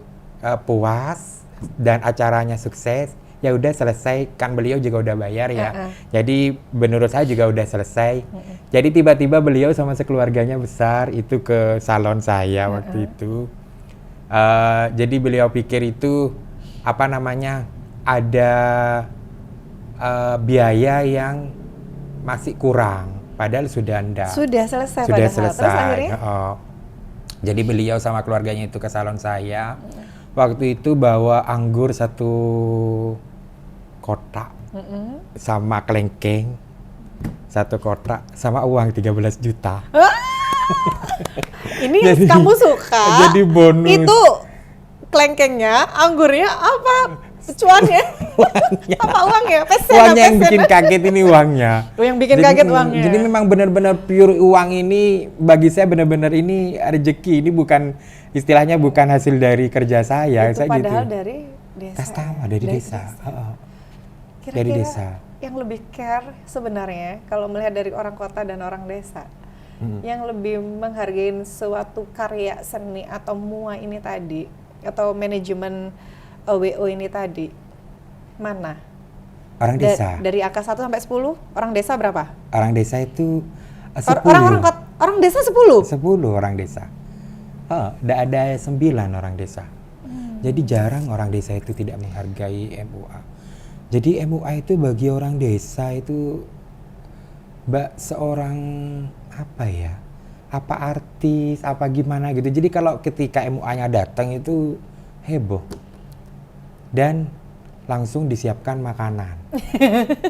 puas dan acaranya sukses, ya udah selesai, kan beliau juga udah bayar ya. Jadi menurut saya juga udah selesai. Jadi tiba-tiba beliau sama sekeluarganya besar itu ke salon saya waktu itu. Jadi beliau pikir itu apa namanya, ada biaya yang masih kurang, padahal sudah enggak. Sudah selesai Sudah padahal. selesai. Terus akhirnya? Jadi beliau sama keluarganya itu ke salon saya. Waktu itu bawa anggur 1 kotak sama kelengkeng 1 kotak sama uang 13 juta. Ini yang kamu suka. Jadi bonus. Itu kelengkengnya, anggurnya apa? Cuannya? Apa uangnya? Uangnya yang bikin kaget ini uangnya. Yang bikin kaget uangnya. Jadi memang benar-benar pure uang ini, bagi saya benar-benar ini rezeki. Ini bukan, istilahnya bukan hasil dari kerja saya. Itu saya padahal gitu. dari desa. Customer dari desa. Kira-kira Dari desa. yang lebih care sebenarnya kalau melihat dari orang kota dan orang desa, yang lebih menghargai suatu karya seni atau MUA ini tadi, atau manajemen WO ini tadi, mana? Orang desa. Dari angka 1 sampai 10, orang desa berapa? Orang desa itu 10. Orang desa 10? 10 orang desa. Tidak ada 9 orang desa. Jadi jarang orang desa itu tidak menghargai MUA. Jadi MUA itu bagi orang desa itu seorang apa ya? Apa artis, apa gimana gitu. Jadi kalau ketika MUA-nya datang itu heboh. Dan langsung disiapkan makanan.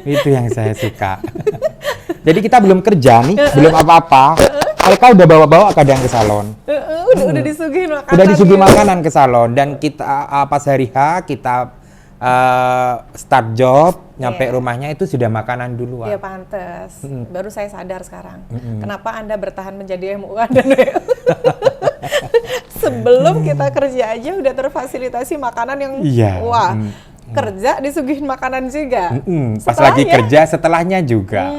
Itu yang saya suka. Jadi kita belum kerja nih, belum apa-apa. Mereka udah bawa-bawa kadang ke salon. Udah disuguhin makanan. Udah disuguhin makanan ke salon. Dan kita pas hari H kita start job, nyampe rumahnya itu sudah makanan duluan. Iya, pantes. Baru saya sadar sekarang. Kenapa Anda bertahan menjadi MUA dan WO? Sebelum kita kerja aja udah terfasilitasi makanan yang wah. Kerja disuguhin makanan juga. Pas lagi kerja, setelahnya juga.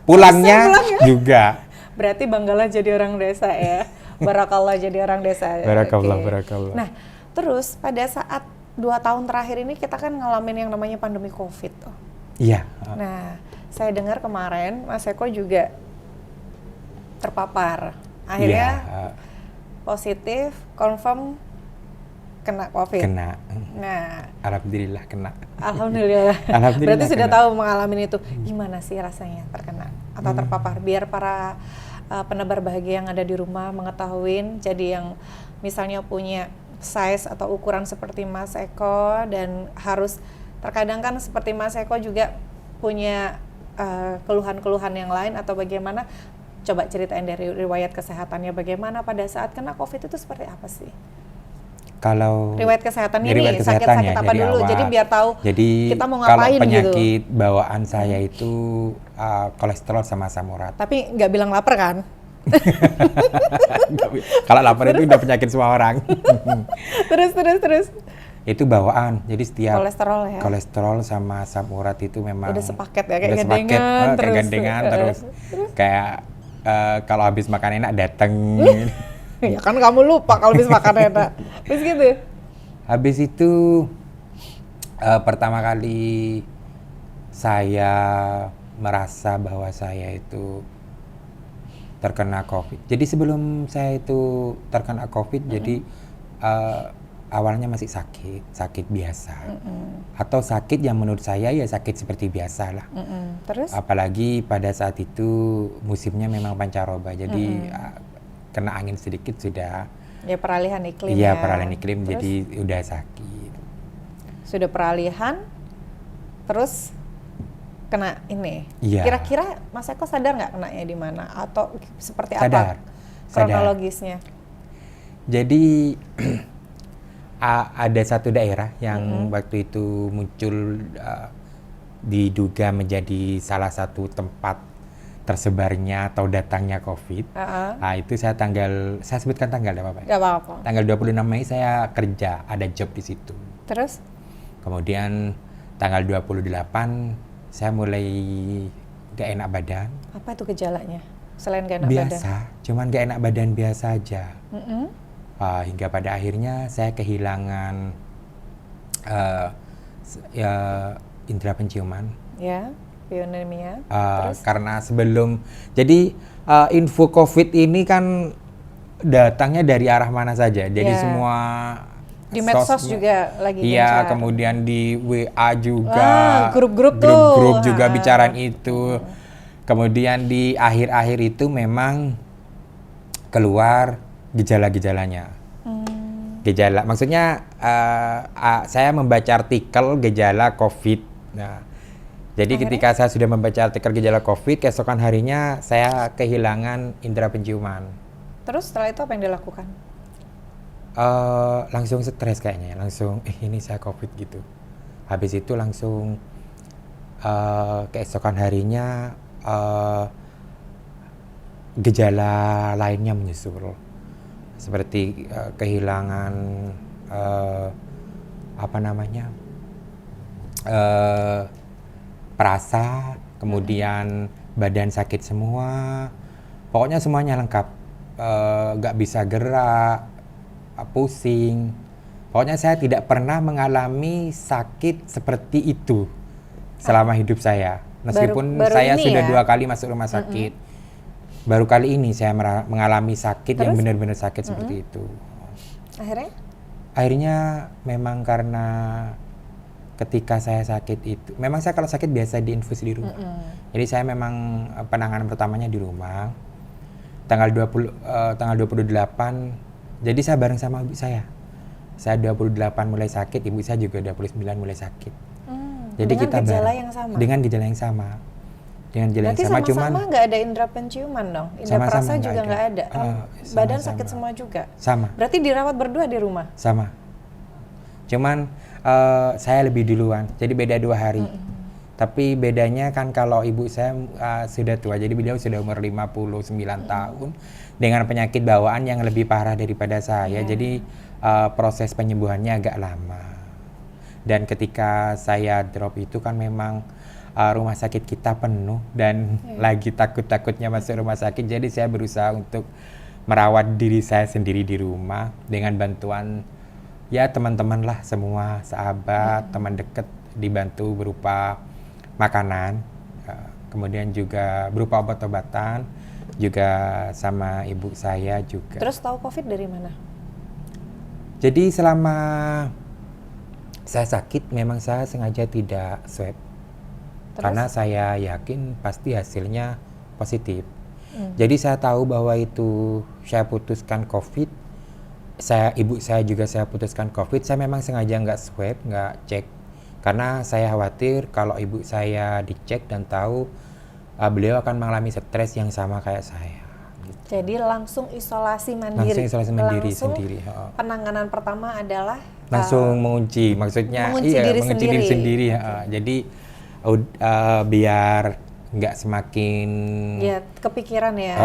Pulangnya juga. Berarti banggalah jadi orang desa ya. Barakallah jadi orang desa. Barakallah, Okay. barakallah. Nah, terus pada saat 2 tahun terakhir ini kita kan ngalamin yang namanya pandemi COVID. Iya. Nah, saya dengar kemarin Mas Eko juga terpapar. Akhirnya positif, confirm kena COVID. Kena. Nah, Alhamdulillah kena. Alhamdulillah. Alhamdulillah Berarti sudah kena. tahu mengalami itu. Gimana sih rasanya terkena atau terpapar? Biar para penebar bahagia yang ada di rumah mengetahui. Jadi yang misalnya punya size atau ukuran seperti Mas Eko dan harus terkadang kan seperti Mas Eko juga punya keluhan-keluhan yang lain atau bagaimana? Coba ceritain dari riwayat kesehatannya bagaimana pada saat kena COVID itu seperti apa sih? Kalau Riwayat kesehatannya riwayat nih, sakit-sakit kesehatannya apa dari dulu? awal. Jadi biar tahu Jadi kita mau kalau ngapain gitu. penyakit bawaan saya itu kolesterol sama asam urat. Tapi nggak bilang lapar kan? Kalau lapar itu udah penyakit semua orang. Terus. Itu bawaan. Jadi setiap Kolesterol ya? kolesterol sama asam urat itu memang Udah sepaket ya, kayak udah sepaket, gandengan kayak terus. gandengan terus. Kayak kalau habis makan enak dateng. Ya kan kamu lupa kalau habis makan enak. Terus gitu? Habis itu pertama kali saya merasa bahwa saya itu terkena COVID. Jadi sebelum saya itu terkena COVID, jadi awalnya masih sakit biasa. Atau sakit yang menurut saya ya sakit seperti biasa lah. Terus? Apalagi pada saat itu musimnya memang pancaroba, jadi kena angin sedikit sudah. Ya peralihan iklim Iya, ya. peralihan iklim, Terus? jadi udah sakit. Sudah peralihan, terus kena ini. Iya. Kira-kira Mas Eko sadar nggak kenanya di mana atau seperti Sadar. apa kronologisnya? Jadi ada satu daerah yang waktu itu muncul diduga menjadi salah satu tempat tersebarnya atau datangnya COVID. Nah, itu saya sebutkan tanggal ya Bapak. Nggak apa-apa. Tanggal 26 Mei saya kerja, ada job di situ. Terus? Kemudian tanggal 28 saya mulai gak enak badan. Apa itu gejalanya? Selain gak enak badan? Biasa, cuman gak enak badan biasa aja. Hingga pada akhirnya saya kehilangan indera penciuman. Ya, pneumonia. Karena sebelum, jadi info COVID ini kan datangnya dari arah mana saja. Jadi Ya. semua Di medsos juga lagi iya, gencar. kemudian di WA juga, grup-grup tuh. grup-grup juga bicarain itu. Kemudian di akhir-akhir itu memang keluar gejala-gejalanya. Gejala, maksudnya saya membaca artikel gejala COVID. Nah, jadi ketika saya sudah membaca artikel gejala COVID, keesokan harinya saya kehilangan indera penciuman. Terus setelah itu apa yang dilakukan? Langsung stres kayaknya, langsung ini saya COVID gitu. Habis itu langsung keesokan harinya gejala lainnya menyusul, seperti kehilangan perasa, kemudian badan sakit semua, pokoknya semuanya lengkap, nggak bisa gerak, pusing. Pokoknya saya tidak pernah mengalami sakit seperti itu selama hidup saya. Meskipun baru saya ini sudah ya? 2 kali masuk rumah sakit. Baru kali ini saya mengalami sakit yang Terus? benar-benar sakit seperti itu. Akhirnya? Akhirnya memang karena ketika saya sakit itu, memang saya kalau sakit biasa diinfus di rumah. Jadi saya memang penanganan pertamanya di rumah. Tanggal 28, jadi saya bareng sama ibu saya. Saya 28 mulai sakit, ibu saya juga 29 mulai sakit. Jadi dengan kita gejala bareng. yang sama? Dengan gejala yang sama. Dengan gejala Berarti yang sama, sama-sama nggak ada indera penciuman dong? Indera Sama-sama perasa juga nggak nggak ada. ada? Sama-sama. Badan sakit semua juga? Sama. Berarti dirawat berdua di rumah? Sama. Cuman saya lebih duluan, jadi beda 2 hari. Tapi bedanya kan kalau ibu saya sudah tua, jadi beliau sudah umur 59 tahun dengan penyakit bawaan yang lebih parah daripada saya. Jadi proses penyembuhannya agak lama. Dan ketika saya drop itu kan memang rumah sakit kita penuh dan lagi takut-takutnya masuk rumah sakit. Jadi saya berusaha untuk merawat diri saya sendiri di rumah dengan bantuan ya teman-teman lah, semua sahabat, teman dekat, dibantu berupa makanan, kemudian juga berupa obat-obatan, juga sama ibu saya juga. Terus tahu COVID dari mana? Jadi selama saya sakit memang saya sengaja tidak swab. Terus? Karena saya yakin pasti hasilnya positif. Jadi saya tahu bahwa itu saya putuskan COVID, ibu saya juga saya putuskan COVID, saya memang sengaja nggak swab, nggak cek Karena saya khawatir kalau ibu saya dicek dan tahu beliau akan mengalami stres yang sama kayak saya. Jadi langsung isolasi mandiri. Langsung isolasi mandiri Langsung sendiri. penanganan pertama adalah Langsung mengunci, maksudnya mengunci diri mengunci diri sendiri. sendiri. Jadi biar nggak semakin ya kepikiran ya,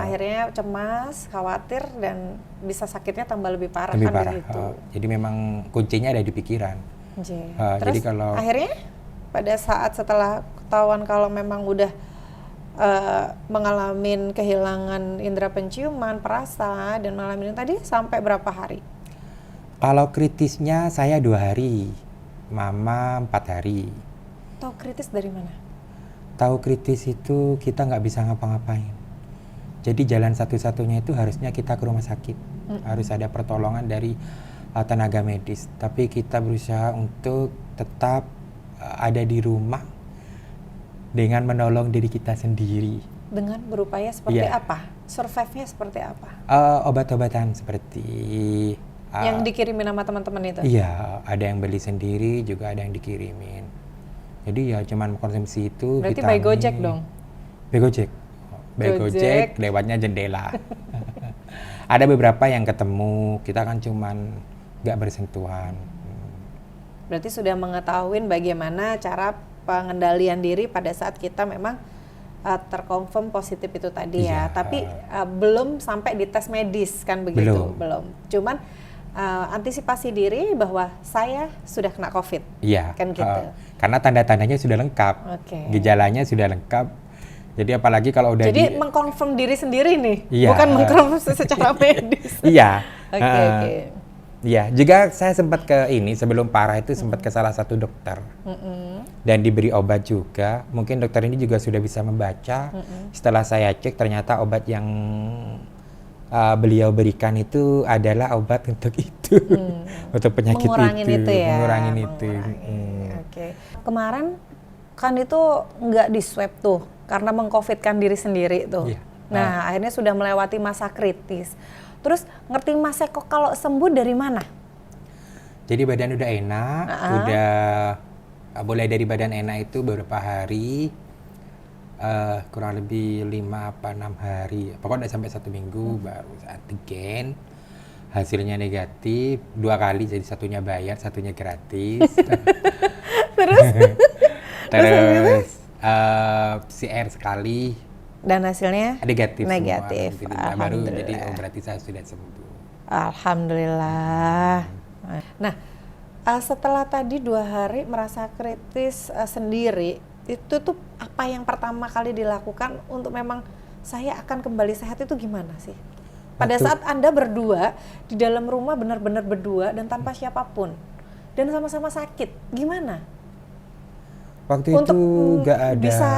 akhirnya cemas, khawatir dan bisa sakitnya tambah lebih parah lebih kan parah. begitu. Jadi memang kuncinya ada di pikiran. Terus jadi kalau akhirnya pada saat setelah ketahuan kalau memang udah mengalami kehilangan indera penciuman, perasa dan mengalami tadi sampai berapa hari? kalau kritisnya saya 2 hari, mama 4 hari. Tahu kritis dari mana? Tahu kritis itu kita nggak bisa ngapa-ngapain. Jadi jalan satu-satunya itu harusnya kita ke rumah sakit. Harus ada pertolongan dari tenaga medis. Tapi kita berusaha untuk tetap ada di rumah dengan menolong diri kita sendiri. Dengan berupaya seperti apa? Survive-nya seperti apa? Obat-obatan seperti yang dikirimin sama teman-teman itu? Iya, ada yang beli sendiri, juga ada yang dikirimin. Jadi ya cuman konsumsi itu. Berarti by Gojek dong? By Gojek. By Gojek, lewatnya jendela. Ada beberapa yang ketemu, kita kan cuman nggak bersentuhan. Berarti sudah mengetahui bagaimana cara pengendalian diri pada saat kita memang terkonfirm positif itu tadi ya. Tapi belum sampai di tes medis kan begitu? Belum. Cuman antisipasi diri bahwa saya sudah kena COVID. Iya. Kan gitu. Karena tanda-tandanya sudah lengkap, gejalanya sudah lengkap. Jadi apalagi kalau udah jadi mengkonfirm diri sendiri nih, iya, bukan mengkonfirm secara medis. Iya. Oke. Iya, juga saya sempat ke ini sebelum parah itu sempat ke salah satu dokter dan diberi obat juga. Mungkin dokter ini juga sudah bisa membaca. Setelah saya cek ternyata obat yang beliau berikan itu adalah obat untuk itu, untuk penyakit mengurangin itu ya. Mengurangin itu. Oke. Kemarin kan itu nggak di swab tuh karena mengcovidkan diri sendiri tuh. Iya. Nah akhirnya sudah melewati masa kritis. Terus ngerti Mas Eko kalau sembuh dari mana? Jadi badan udah enak, udah mulai dari badan enak itu beberapa hari, kurang lebih 5 apa 6 hari, pokoknya udah sampai 1 minggu baru antigen, hasilnya negatif 2 kali, jadi satunya bayar, satunya gratis. Terus PCR sekali. Dan hasilnya negatif. Semua. Baru jadi berarti saya sudah sembuh. Alhamdulillah. Nah, setelah tadi 2 hari merasa kritis sendiri, itu tuh apa yang pertama kali dilakukan untuk memang saya akan kembali sehat itu gimana sih? Pada saat Anda berdua di dalam rumah benar-benar berdua dan tanpa siapapun dan sama-sama sakit, gimana? Waktu untuk itu nggak ada. Bisa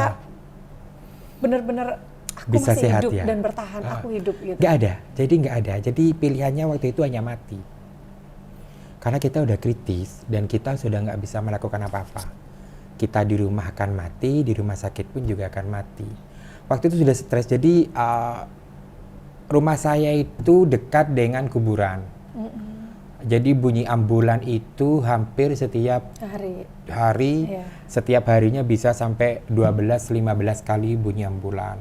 benar-benar aku bisa masih sehat hidup ya? Dan bertahan, aku hidup gitu. Nggak ada, jadi nggak ada. Jadi pilihannya waktu itu hanya mati. Karena kita udah kritis dan kita sudah nggak bisa melakukan apa-apa. Kita di rumah akan mati, di rumah sakit pun juga akan mati. Waktu itu sudah stres, jadi rumah saya itu dekat dengan kuburan. Jadi bunyi ambulan itu hampir setiap hari setiap harinya bisa sampai 12-15 kali bunyi ambulan.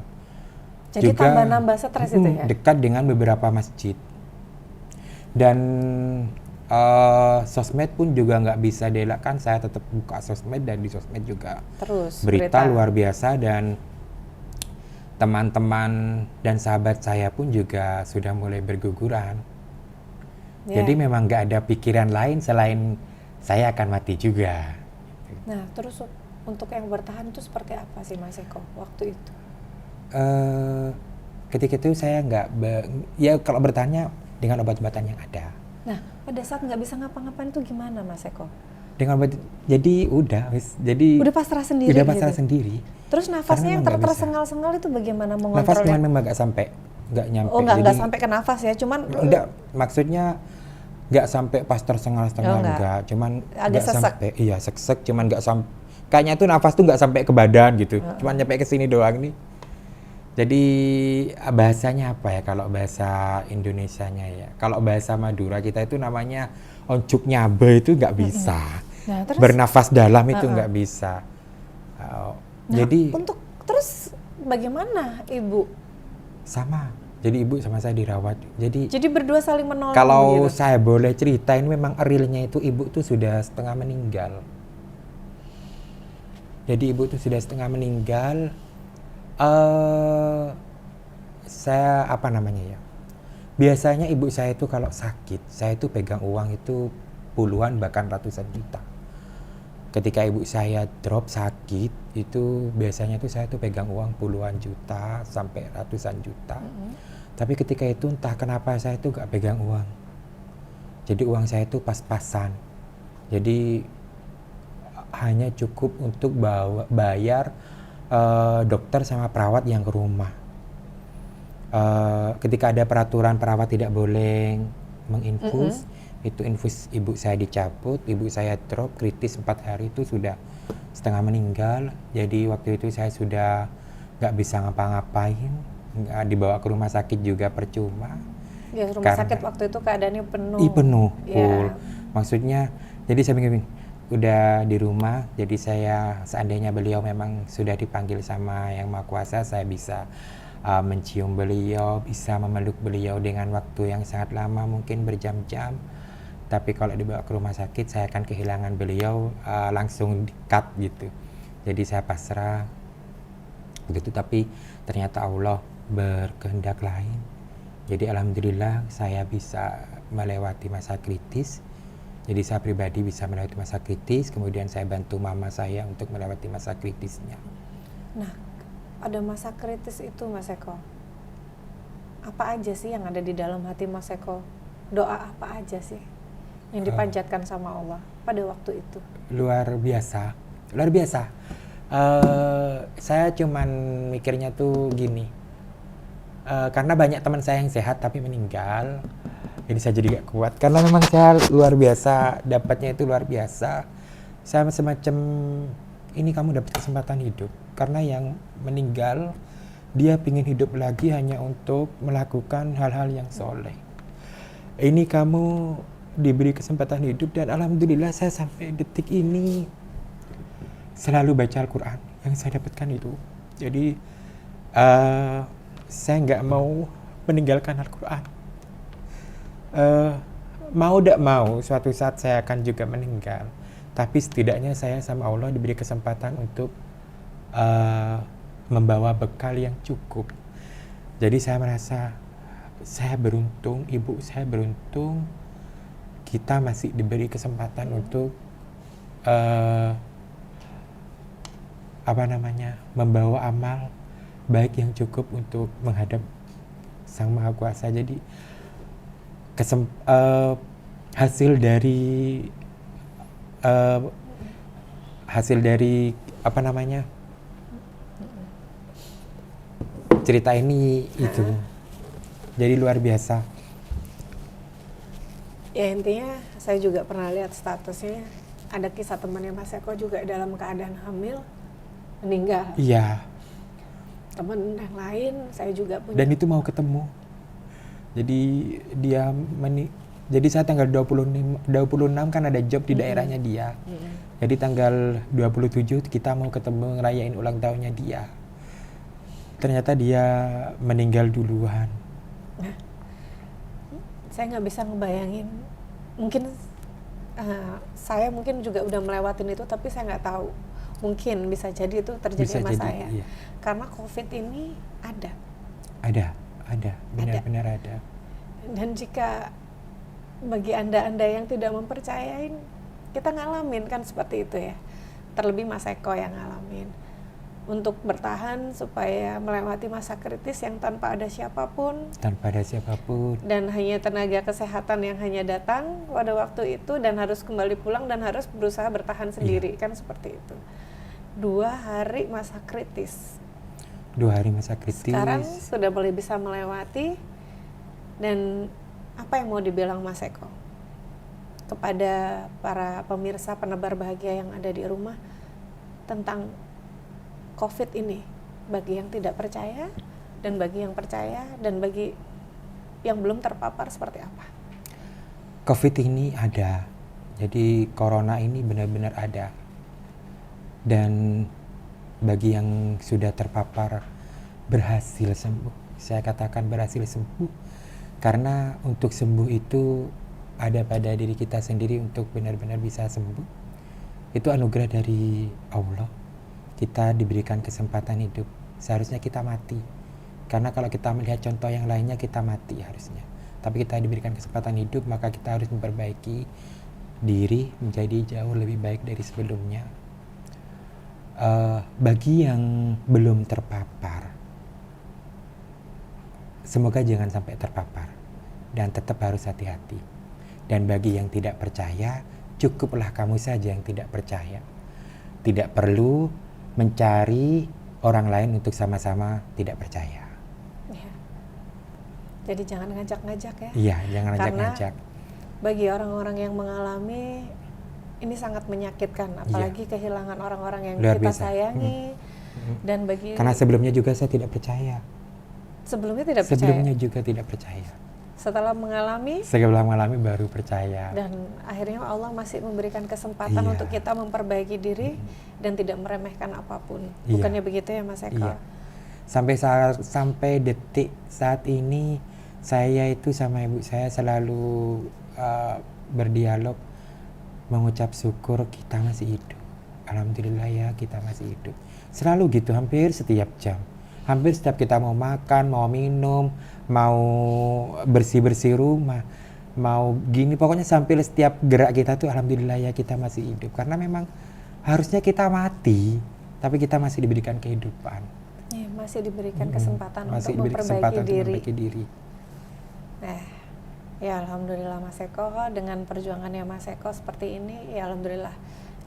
Jadi juga tambah nambah stres itu ya? Dekat dengan beberapa masjid. Dan sosmed pun juga nggak bisa dielakkan, saya tetap buka sosmed dan di sosmed juga terus berita luar biasa, dan teman-teman dan sahabat saya pun juga sudah mulai berguguran. Jadi memang nggak ada pikiran lain selain saya akan mati juga. Nah, terus untuk yang bertahan itu seperti apa sih Mas Eko waktu itu? Ketika itu saya ya kalau bertanya dengan obat-obatan yang ada. Nah, pada saat nggak bisa ngapa-ngapain itu gimana Mas Eko? Dengan obat, jadi udah pasrah sendiri. Udah pasrah sendiri. Terus nafasnya yang tersengal-sengal itu bagaimana mengontrolnya? Nafas cuman memang nggak nyampe. Oh, nggak sampai ke nafas ya, cuman enggak, maksudnya nggak sampai pas tersengal-sengal, enggak, cuman agak sesek. Iya, sek, cuman nggak sampai, kayaknya tuh nafas tuh nggak sampai ke badan gitu, cuman nyampe ke sini doang nih. Jadi bahasanya apa ya kalau bahasa Indonesianya ya? Kalau bahasa Madura kita itu namanya onjuk nyabe itu nggak bisa. Nah, terus bernafas dalam itu nggak bisa. Jadi untuk terus bagaimana ibu? sama. Jadi ibu sama saya dirawat. Jadi berdua saling menolong Kalau gitu? saya boleh ceritain, memang realnya itu ibu tuh sudah setengah meninggal. Jadi ibu tuh sudah setengah meninggal. Saya apa namanya ya? Biasanya ibu saya itu kalau sakit, saya itu pegang uang itu puluhan bahkan ratusan juta. Ketika ibu saya drop sakit, itu biasanya tuh saya tuh pegang uang puluhan juta sampai ratusan juta. Tapi ketika itu entah kenapa saya tuh gak pegang uang. Jadi uang saya itu pas-pasan. Jadi hanya cukup untuk bayar dokter sama perawat yang ke rumah. Ketika ada peraturan perawat tidak boleh menginfus, itu infus ibu saya dicabut, ibu saya drop kritis 4 hari itu sudah setengah meninggal. Jadi waktu itu saya sudah nggak bisa ngapa-ngapain, dibawa ke rumah sakit juga percuma. Ya, rumah sakit waktu itu keadaannya penuh. Penuh, full. Ya. Maksudnya, jadi saya bingung, udah di rumah, jadi saya seandainya beliau memang sudah dipanggil sama Yang Maha Kuasa, saya bisa mencium beliau, bisa memeluk beliau dengan waktu yang sangat lama, mungkin berjam-jam. Tapi kalau dibawa ke rumah sakit, saya akan kehilangan beliau langsung di-cut gitu. Jadi saya pasrah begitu, tapi ternyata Allah berkehendak lain. Jadi alhamdulillah saya bisa melewati masa kritis. Jadi saya pribadi bisa melewati masa kritis, kemudian saya bantu mama saya untuk melewati masa kritisnya. Nah, ada masa kritis itu Mas Eko. Apa aja sih yang ada di dalam hati Mas Eko? Doa apa aja sih yang dipanjatkan sama Allah pada waktu itu? Luar biasa, luar biasa. Saya cuman mikirnya tuh gini, karena banyak teman saya yang sehat tapi meninggal, jadi saya jadi gak kuat. Karena memang saya luar biasa, dapatnya itu luar biasa. Saya semacam, ini kamu dapat kesempatan hidup. Karena yang meninggal, dia ingin hidup lagi hanya untuk melakukan hal-hal yang soleh. Ini kamu diberi kesempatan hidup, dan alhamdulillah saya sampai detik ini selalu baca Al-Quran. Yang saya dapatkan itu. Jadi saya nggak mau meninggalkan Al-Quran. Mau tidak mau suatu saat saya akan juga meninggal. Tapi setidaknya saya sama Allah diberi kesempatan untuk membawa bekal yang cukup. Jadi saya merasa saya beruntung, ibu saya beruntung, kita masih diberi kesempatan untuk membawa amal baik yang cukup untuk menghadap Sang Maha Kuasa. Jadi hasil dari cerita ini itu jadi luar biasa. Ya, intinya saya juga pernah lihat statusnya, ada kisah temannya Mas Eko juga dalam keadaan hamil meninggal. Iya. Teman yang lain saya juga punya. Dan itu mau ketemu. Jadi dia jadi saya tanggal 26 kan ada job di daerahnya dia. Jadi tanggal 27 kita mau ketemu ngerayain ulang tahunnya dia. Ternyata dia meninggal duluan. Nah, saya nggak bisa ngebayangin. Mungkin saya mungkin juga udah melewatin itu, tapi saya nggak tahu. Mungkin bisa jadi itu terjadi sama saya. Iya. Karena COVID ini ada. Ada. Benar-benar ada. Dan jika bagi Anda yang tidak mempercayain, kita ngalamin kan seperti itu ya. Terlebih Mas Eko yang ngalamin. Untuk bertahan supaya melewati masa kritis yang tanpa ada siapapun. Dan hanya tenaga kesehatan yang hanya datang pada waktu itu dan harus kembali pulang dan harus berusaha bertahan sendiri. Kan seperti itu. 2 hari masa kritis. Sekarang sudah boleh bisa melewati. Dan apa yang mau dibilang Mas Eko kepada para pemirsa penebar bahagia yang ada di rumah tentang COVID ini, bagi yang tidak percaya dan bagi yang percaya dan bagi yang belum terpapar seperti apa? COVID ini ada. Jadi corona ini benar-benar ada. Dan bagi yang sudah terpapar berhasil sembuh, saya katakan berhasil sembuh, karena untuk sembuh itu ada pada diri kita sendiri. Untuk benar-benar bisa sembuh itu anugerah dari Allah. Kita diberikan kesempatan hidup, seharusnya kita mati. Karena kalau kita melihat contoh yang lainnya, kita mati harusnya. Tapi kita diberikan kesempatan hidup, maka kita harus memperbaiki diri menjadi jauh lebih baik dari sebelumnya. Bagi yang belum terpapar, semoga jangan sampai terpapar dan tetap harus hati-hati. Dan bagi yang tidak percaya, cukuplah kamu saja yang tidak percaya. Tidak perlu mencari orang lain untuk sama-sama tidak percaya. Ya. Jadi jangan ngajak-ngajak ya. Iya, jangan Karena ngajak-ngajak. bagi orang-orang yang mengalami ini sangat menyakitkan, apalagi kehilangan orang-orang yang Luar kita biasa. sayangi. Dan bagi Karena sebelumnya juga saya tidak percaya. sebelumnya tidak Sebelumnya percaya. juga tidak percaya. Setelah mengalami Setelah mengalami baru percaya. dan akhirnya Allah masih memberikan kesempatan Iya. untuk kita memperbaiki diri dan tidak meremehkan apapun. Iya. Bukannya begitu ya Mas Eko? Iya. Sampai detik saat ini saya itu sama ibu saya selalu berdialog, mengucap syukur kita masih hidup. Alhamdulillah ya kita masih hidup. Selalu gitu, hampir setiap jam. Hampir setiap kita mau makan, mau minum, mau bersih-bersih rumah, mau gini, pokoknya sampai setiap gerak kita tuh alhamdulillah ya kita masih hidup. Karena memang harusnya kita mati, tapi kita masih diberikan kehidupan. Ya, masih diberikan kesempatan Masih untuk diberi memperbaiki kesempatan untuk diri. memperbaiki diri. Ya alhamdulillah Mas Eko, dengan perjuangannya Mas Eko seperti ini, ya alhamdulillah.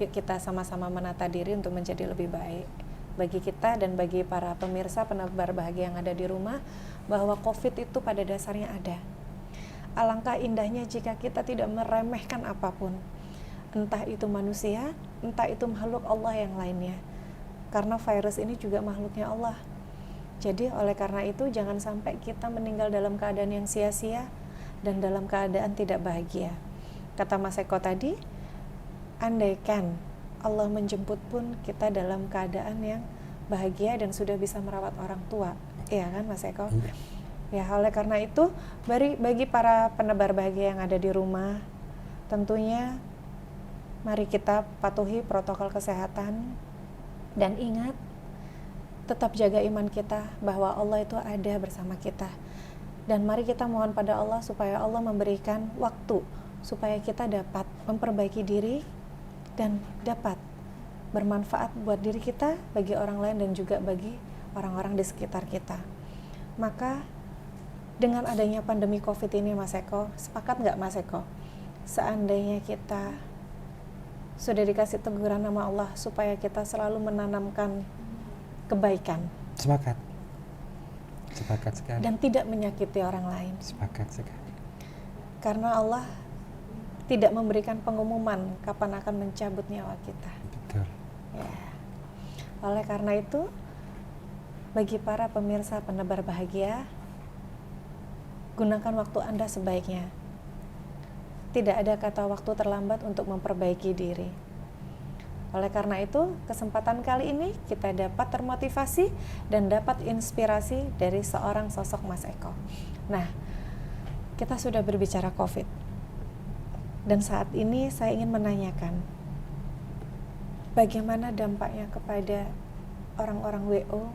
Yuk kita sama-sama menata diri untuk menjadi lebih baik. Bagi kita dan bagi para pemirsa penebar bahagia yang ada di rumah, bahwa COVID itu pada dasarnya ada. Alangkah indahnya jika kita tidak meremehkan apapun. Entah itu manusia, entah itu makhluk Allah yang lainnya. Karena virus ini juga makhluknya Allah. Jadi oleh karena itu jangan sampai kita meninggal dalam keadaan yang sia-sia dan dalam keadaan tidak bahagia. Kata Mas Eko tadi, andaikan Allah menjemput pun kita dalam keadaan yang bahagia dan sudah bisa merawat orang tua. Iya kan Mas Eko? Iya. Ya oleh karena itu bagi para penebar bahagia yang ada di rumah, tentunya mari kita patuhi protokol kesehatan dan ingat tetap jaga iman kita bahwa Allah itu ada bersama kita. Dan mari kita mohon pada Allah supaya Allah memberikan waktu supaya kita dapat memperbaiki diri dan dapat bermanfaat buat diri kita, bagi orang lain dan juga bagi orang-orang di sekitar kita. Maka dengan adanya pandemi COVID ini Mas Eko, sepakat nggak Mas Eko? Seandainya kita sudah dikasih teguran sama Allah supaya kita selalu menanamkan kebaikan. Sepakat. Sepakat sekali. Dan tidak menyakiti orang lain. Sepakat sekali. Karena Allah tidak memberikan pengumuman kapan akan mencabut nyawa kita. Betul. Ya. Oleh karena itu, bagi para pemirsa penebar bahagia, gunakan waktu Anda sebaiknya. Tidak ada kata waktu terlambat untuk memperbaiki diri. Oleh karena itu, kesempatan kali ini kita dapat termotivasi dan dapat inspirasi dari seorang sosok Mas Eko. Nah, kita sudah berbicara COVID. Dan saat ini saya ingin menanyakan, bagaimana dampaknya kepada orang-orang WO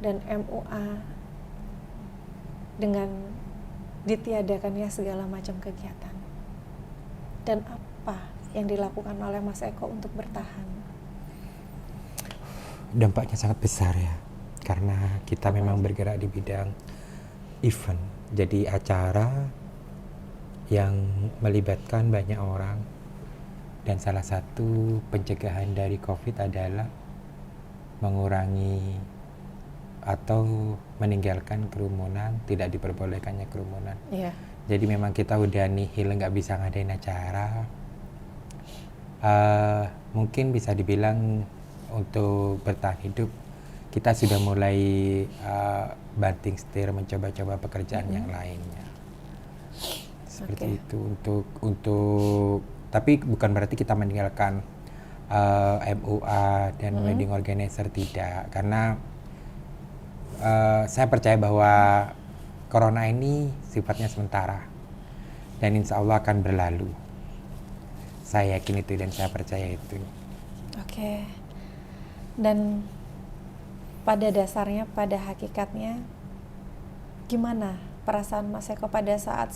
dan MUA dengan ditiadakannya segala macam kegiatan? Dan apa yang dilakukan oleh Mas Eko untuk bertahan? Dampaknya sangat besar ya, karena kita memang bergerak di bidang event, jadi acara yang melibatkan banyak orang. Dan salah satu pencegahan dari COVID adalah mengurangi atau meninggalkan kerumunan, tidak diperbolehkannya kerumunan. Iya. Jadi memang kita udah nihil, nggak bisa ngadain acara. Mungkin bisa dibilang untuk bertahan hidup kita sudah mulai banting setir, mencoba-coba pekerjaan yang lainnya. Seperti itu untuk Tapi bukan berarti kita meninggalkan MUA dan wedding organizer, tidak. Karena saya percaya bahwa corona ini sifatnya sementara dan insya Allah akan berlalu. Saya yakin itu dan saya percaya itu. Oke. Dan pada dasarnya, pada hakikatnya, gimana perasaan Mas Eko pada saat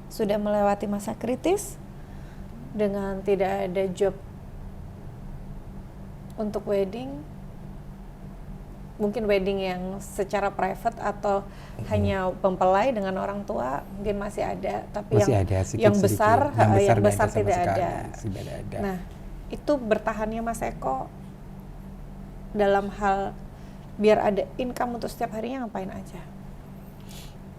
sudah melewati masa kritis dengan tidak ada job untuk wedding, mungkin wedding yang secara private atau hanya mempelai dengan orang tua mungkin masih ada, tapi Masih yang ada yang besar, yang besar sama tidak sekali. ada. Sudah ada. Nah, itu bertahannya Mas Eko dalam hal biar ada income untuk setiap harinya ngapain aja?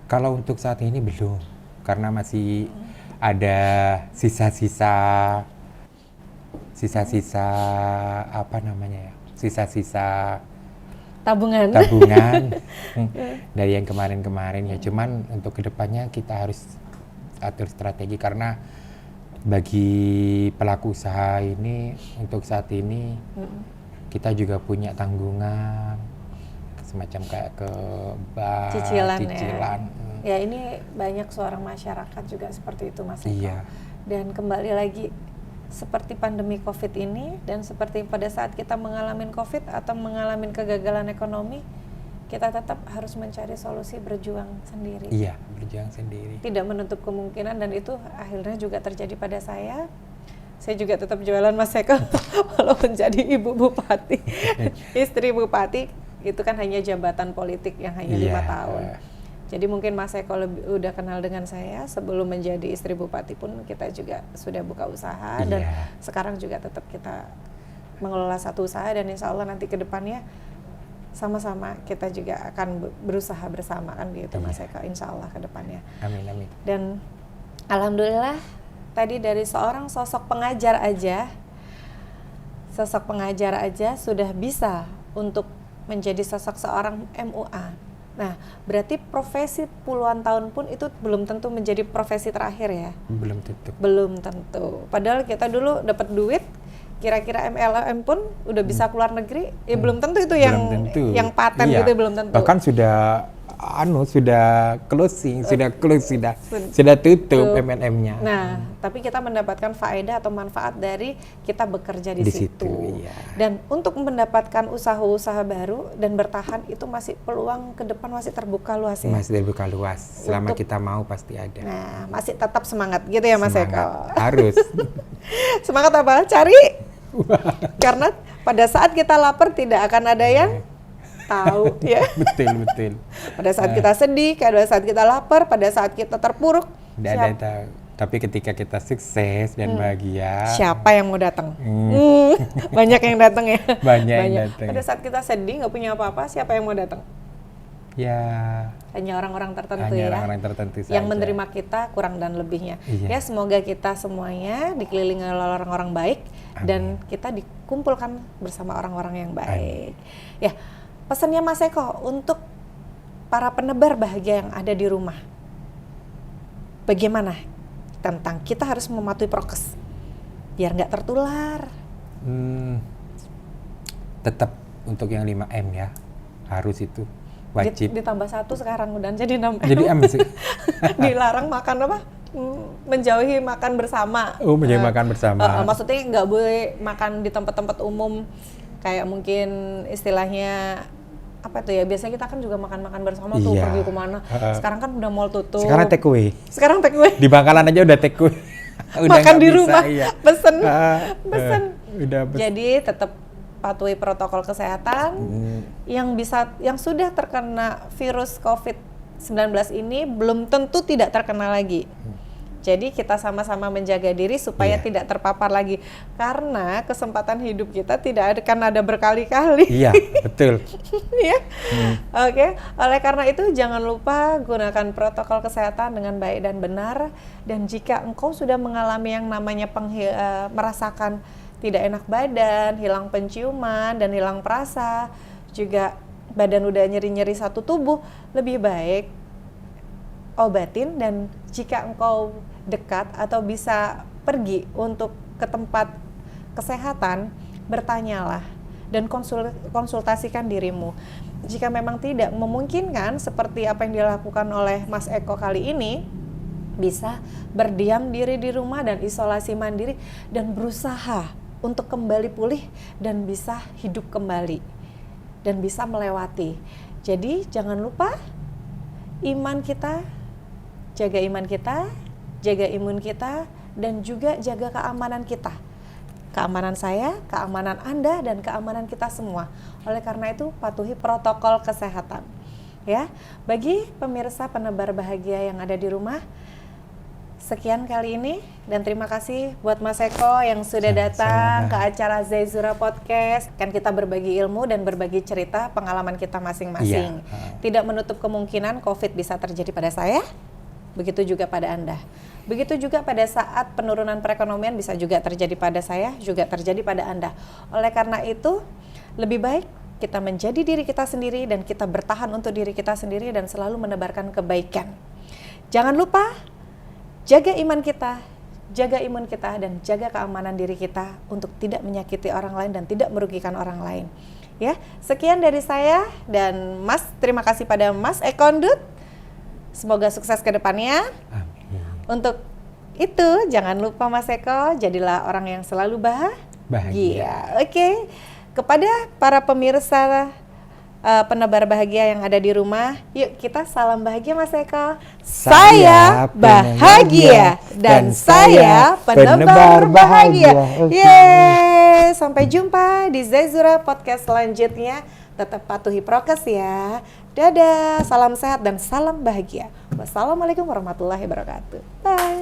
Kalau untuk saat ini belum, karena masih ada sisa-sisa apa namanya ya? Sisa-sisa Tabungan. dari yang kemarin-kemarin ya. Cuman untuk kedepannya kita harus atur strategi, karena bagi pelaku usaha ini untuk saat ini kita juga punya tanggungan semacam kayak ke bank, Cicilan. Ya ini banyak seorang masyarakat juga seperti itu Mas Eko. Iya. Dan kembali lagi seperti pandemi COVID ini dan seperti pada saat kita mengalami COVID atau mengalami kegagalan ekonomi, kita tetap harus mencari solusi, berjuang sendiri. Iya, berjuang sendiri. Tidak menutup kemungkinan, dan itu akhirnya juga terjadi pada saya. Saya juga tetap jualan Mas Eko walaupun jadi ibu bupati. Istri bupati itu kan hanya jabatan politik yang hanya 5 tahun. Jadi mungkin Mas Eko udah kenal dengan saya sebelum menjadi istri bupati pun kita juga sudah buka usaha, dan sekarang juga tetap kita mengelola satu usaha, dan insya Allah nanti ke depannya sama-sama kita juga akan berusaha bersama kan gitu Mas Eko, insya Allah ke depannya. Amin, amin. Dan alhamdulillah tadi dari seorang sosok pengajar aja sudah bisa untuk menjadi sosok seorang MUA. Nah, berarti profesi puluhan tahun pun itu belum tentu menjadi profesi terakhir ya? Belum tentu. Belum tentu. Padahal kita dulu dapat duit, kira-kira MLM pun udah bisa keluar negeri, ya belum tentu itu yang paten gitu, belum tentu. Bahkan sudah closing, sudah tutup MLM-nya. Nah, tapi kita mendapatkan faedah atau manfaat dari kita bekerja di situ. Iya. Dan untuk mendapatkan usaha-usaha baru dan bertahan itu masih peluang ke depan masih terbuka luas ya. Masih terbuka luas. Selama kita mau pasti ada. Nah, masih tetap semangat gitu ya Mas Eko. Harus. Semangat apa? Cari. Karena pada saat kita lapar tidak akan ada yang tahu ya. Betul. Pada saat kita sedih, pada saat kita lapar, pada saat kita terpuruk, tidak ada yang tahu. Tapi ketika kita sukses dan bahagia, siapa yang mau datang? Banyak yang datang ya. Banyak yang datang. Pada saat kita sedih nggak punya apa-apa, siapa yang mau datang? Ya. Hanya orang-orang tertentu hanya ya. Orang-orang tertentu yang saja. menerima kita kurang dan lebihnya. Iya. Ya semoga kita semuanya dikelilingi oleh orang-orang baik. Amin. Dan kita dikumpulkan bersama orang-orang yang baik. Amin. Ya. Pesannya Mas Eko untuk para penebar bahagia yang ada di rumah, bagaimana tentang kita harus mematuhi prokes biar nggak tertular? Tetap untuk yang 5M ya, harus itu wajib. Ditambah 1 sekarang udah jadi 6M. Jadi M sih. Dilarang makan apa? Menjauhi makan bersama. Oh, menjauhi makan bersama. Maksudnya nggak boleh makan di tempat-tempat umum, kayak mungkin istilahnya apa tuh ya, biasanya kita kan juga makan-makan bersama tuh pergi kemana. Sekarang kan udah mall tutup. Sekarang take away. Di Bangkalan aja udah take away. Makan di rumah, pesen. Jadi tetap patuhi protokol kesehatan. Yang sudah terkena virus COVID-19 ini belum tentu tidak terkena lagi. Jadi kita sama-sama menjaga diri supaya tidak terpapar lagi, karena kesempatan hidup kita tidak akan ada berkali-kali. Iya, betul. Ya. Oke. Oleh karena itu jangan lupa gunakan protokol kesehatan dengan baik dan benar. Dan jika engkau sudah mengalami yang namanya merasakan tidak enak badan, hilang penciuman dan hilang perasa, juga badan udah nyeri-nyeri satu tubuh, lebih baik obatin. Dan jika engkau dekat atau bisa pergi untuk ke tempat kesehatan, bertanyalah dan konsultasikan dirimu. Jika memang tidak memungkinkan seperti apa yang dilakukan oleh Mas Eko kali ini, bisa berdiam diri di rumah dan isolasi mandiri dan berusaha untuk kembali pulih dan bisa hidup kembali dan bisa melewati. Jadi jangan lupa iman kita, jaga iman kita, jaga imun kita, dan juga jaga keamanan kita. Keamanan saya, keamanan Anda, dan keamanan kita semua. Oleh karena itu, patuhi protokol kesehatan. Ya, bagi pemirsa penebar bahagia yang ada di rumah, sekian kali ini, dan terima kasih buat Mas Eko yang sudah datang ke acara Zaizura Podcast. Kan kita berbagi ilmu dan berbagi cerita pengalaman kita masing-masing. Tidak menutup kemungkinan COVID bisa terjadi pada saya, begitu juga pada Anda. Begitu juga pada saat penurunan perekonomian bisa juga terjadi pada saya, juga terjadi pada Anda. Oleh karena itu, lebih baik kita menjadi diri kita sendiri dan kita bertahan untuk diri kita sendiri dan selalu menebarkan kebaikan. Jangan lupa jaga iman kita, jaga imun kita, dan jaga keamanan diri kita untuk tidak menyakiti orang lain dan tidak merugikan orang lain. Ya, sekian dari saya dan Mas, terima kasih pada Mas Ekondut. Semoga sukses ke depannya. Untuk itu, jangan lupa Mas Eko, jadilah orang yang selalu bahagia. Oke. Kepada para pemirsa penebar bahagia yang ada di rumah, yuk kita salam bahagia Mas Eko. Saya bahagia dan saya penebar bahagia. Yeay, sampai jumpa di Zaizura Podcast selanjutnya. Tetap patuhi prokes ya. Dadah, salam sehat dan salam bahagia. Wassalamualaikum warahmatullahi wabarakatuh. Bye.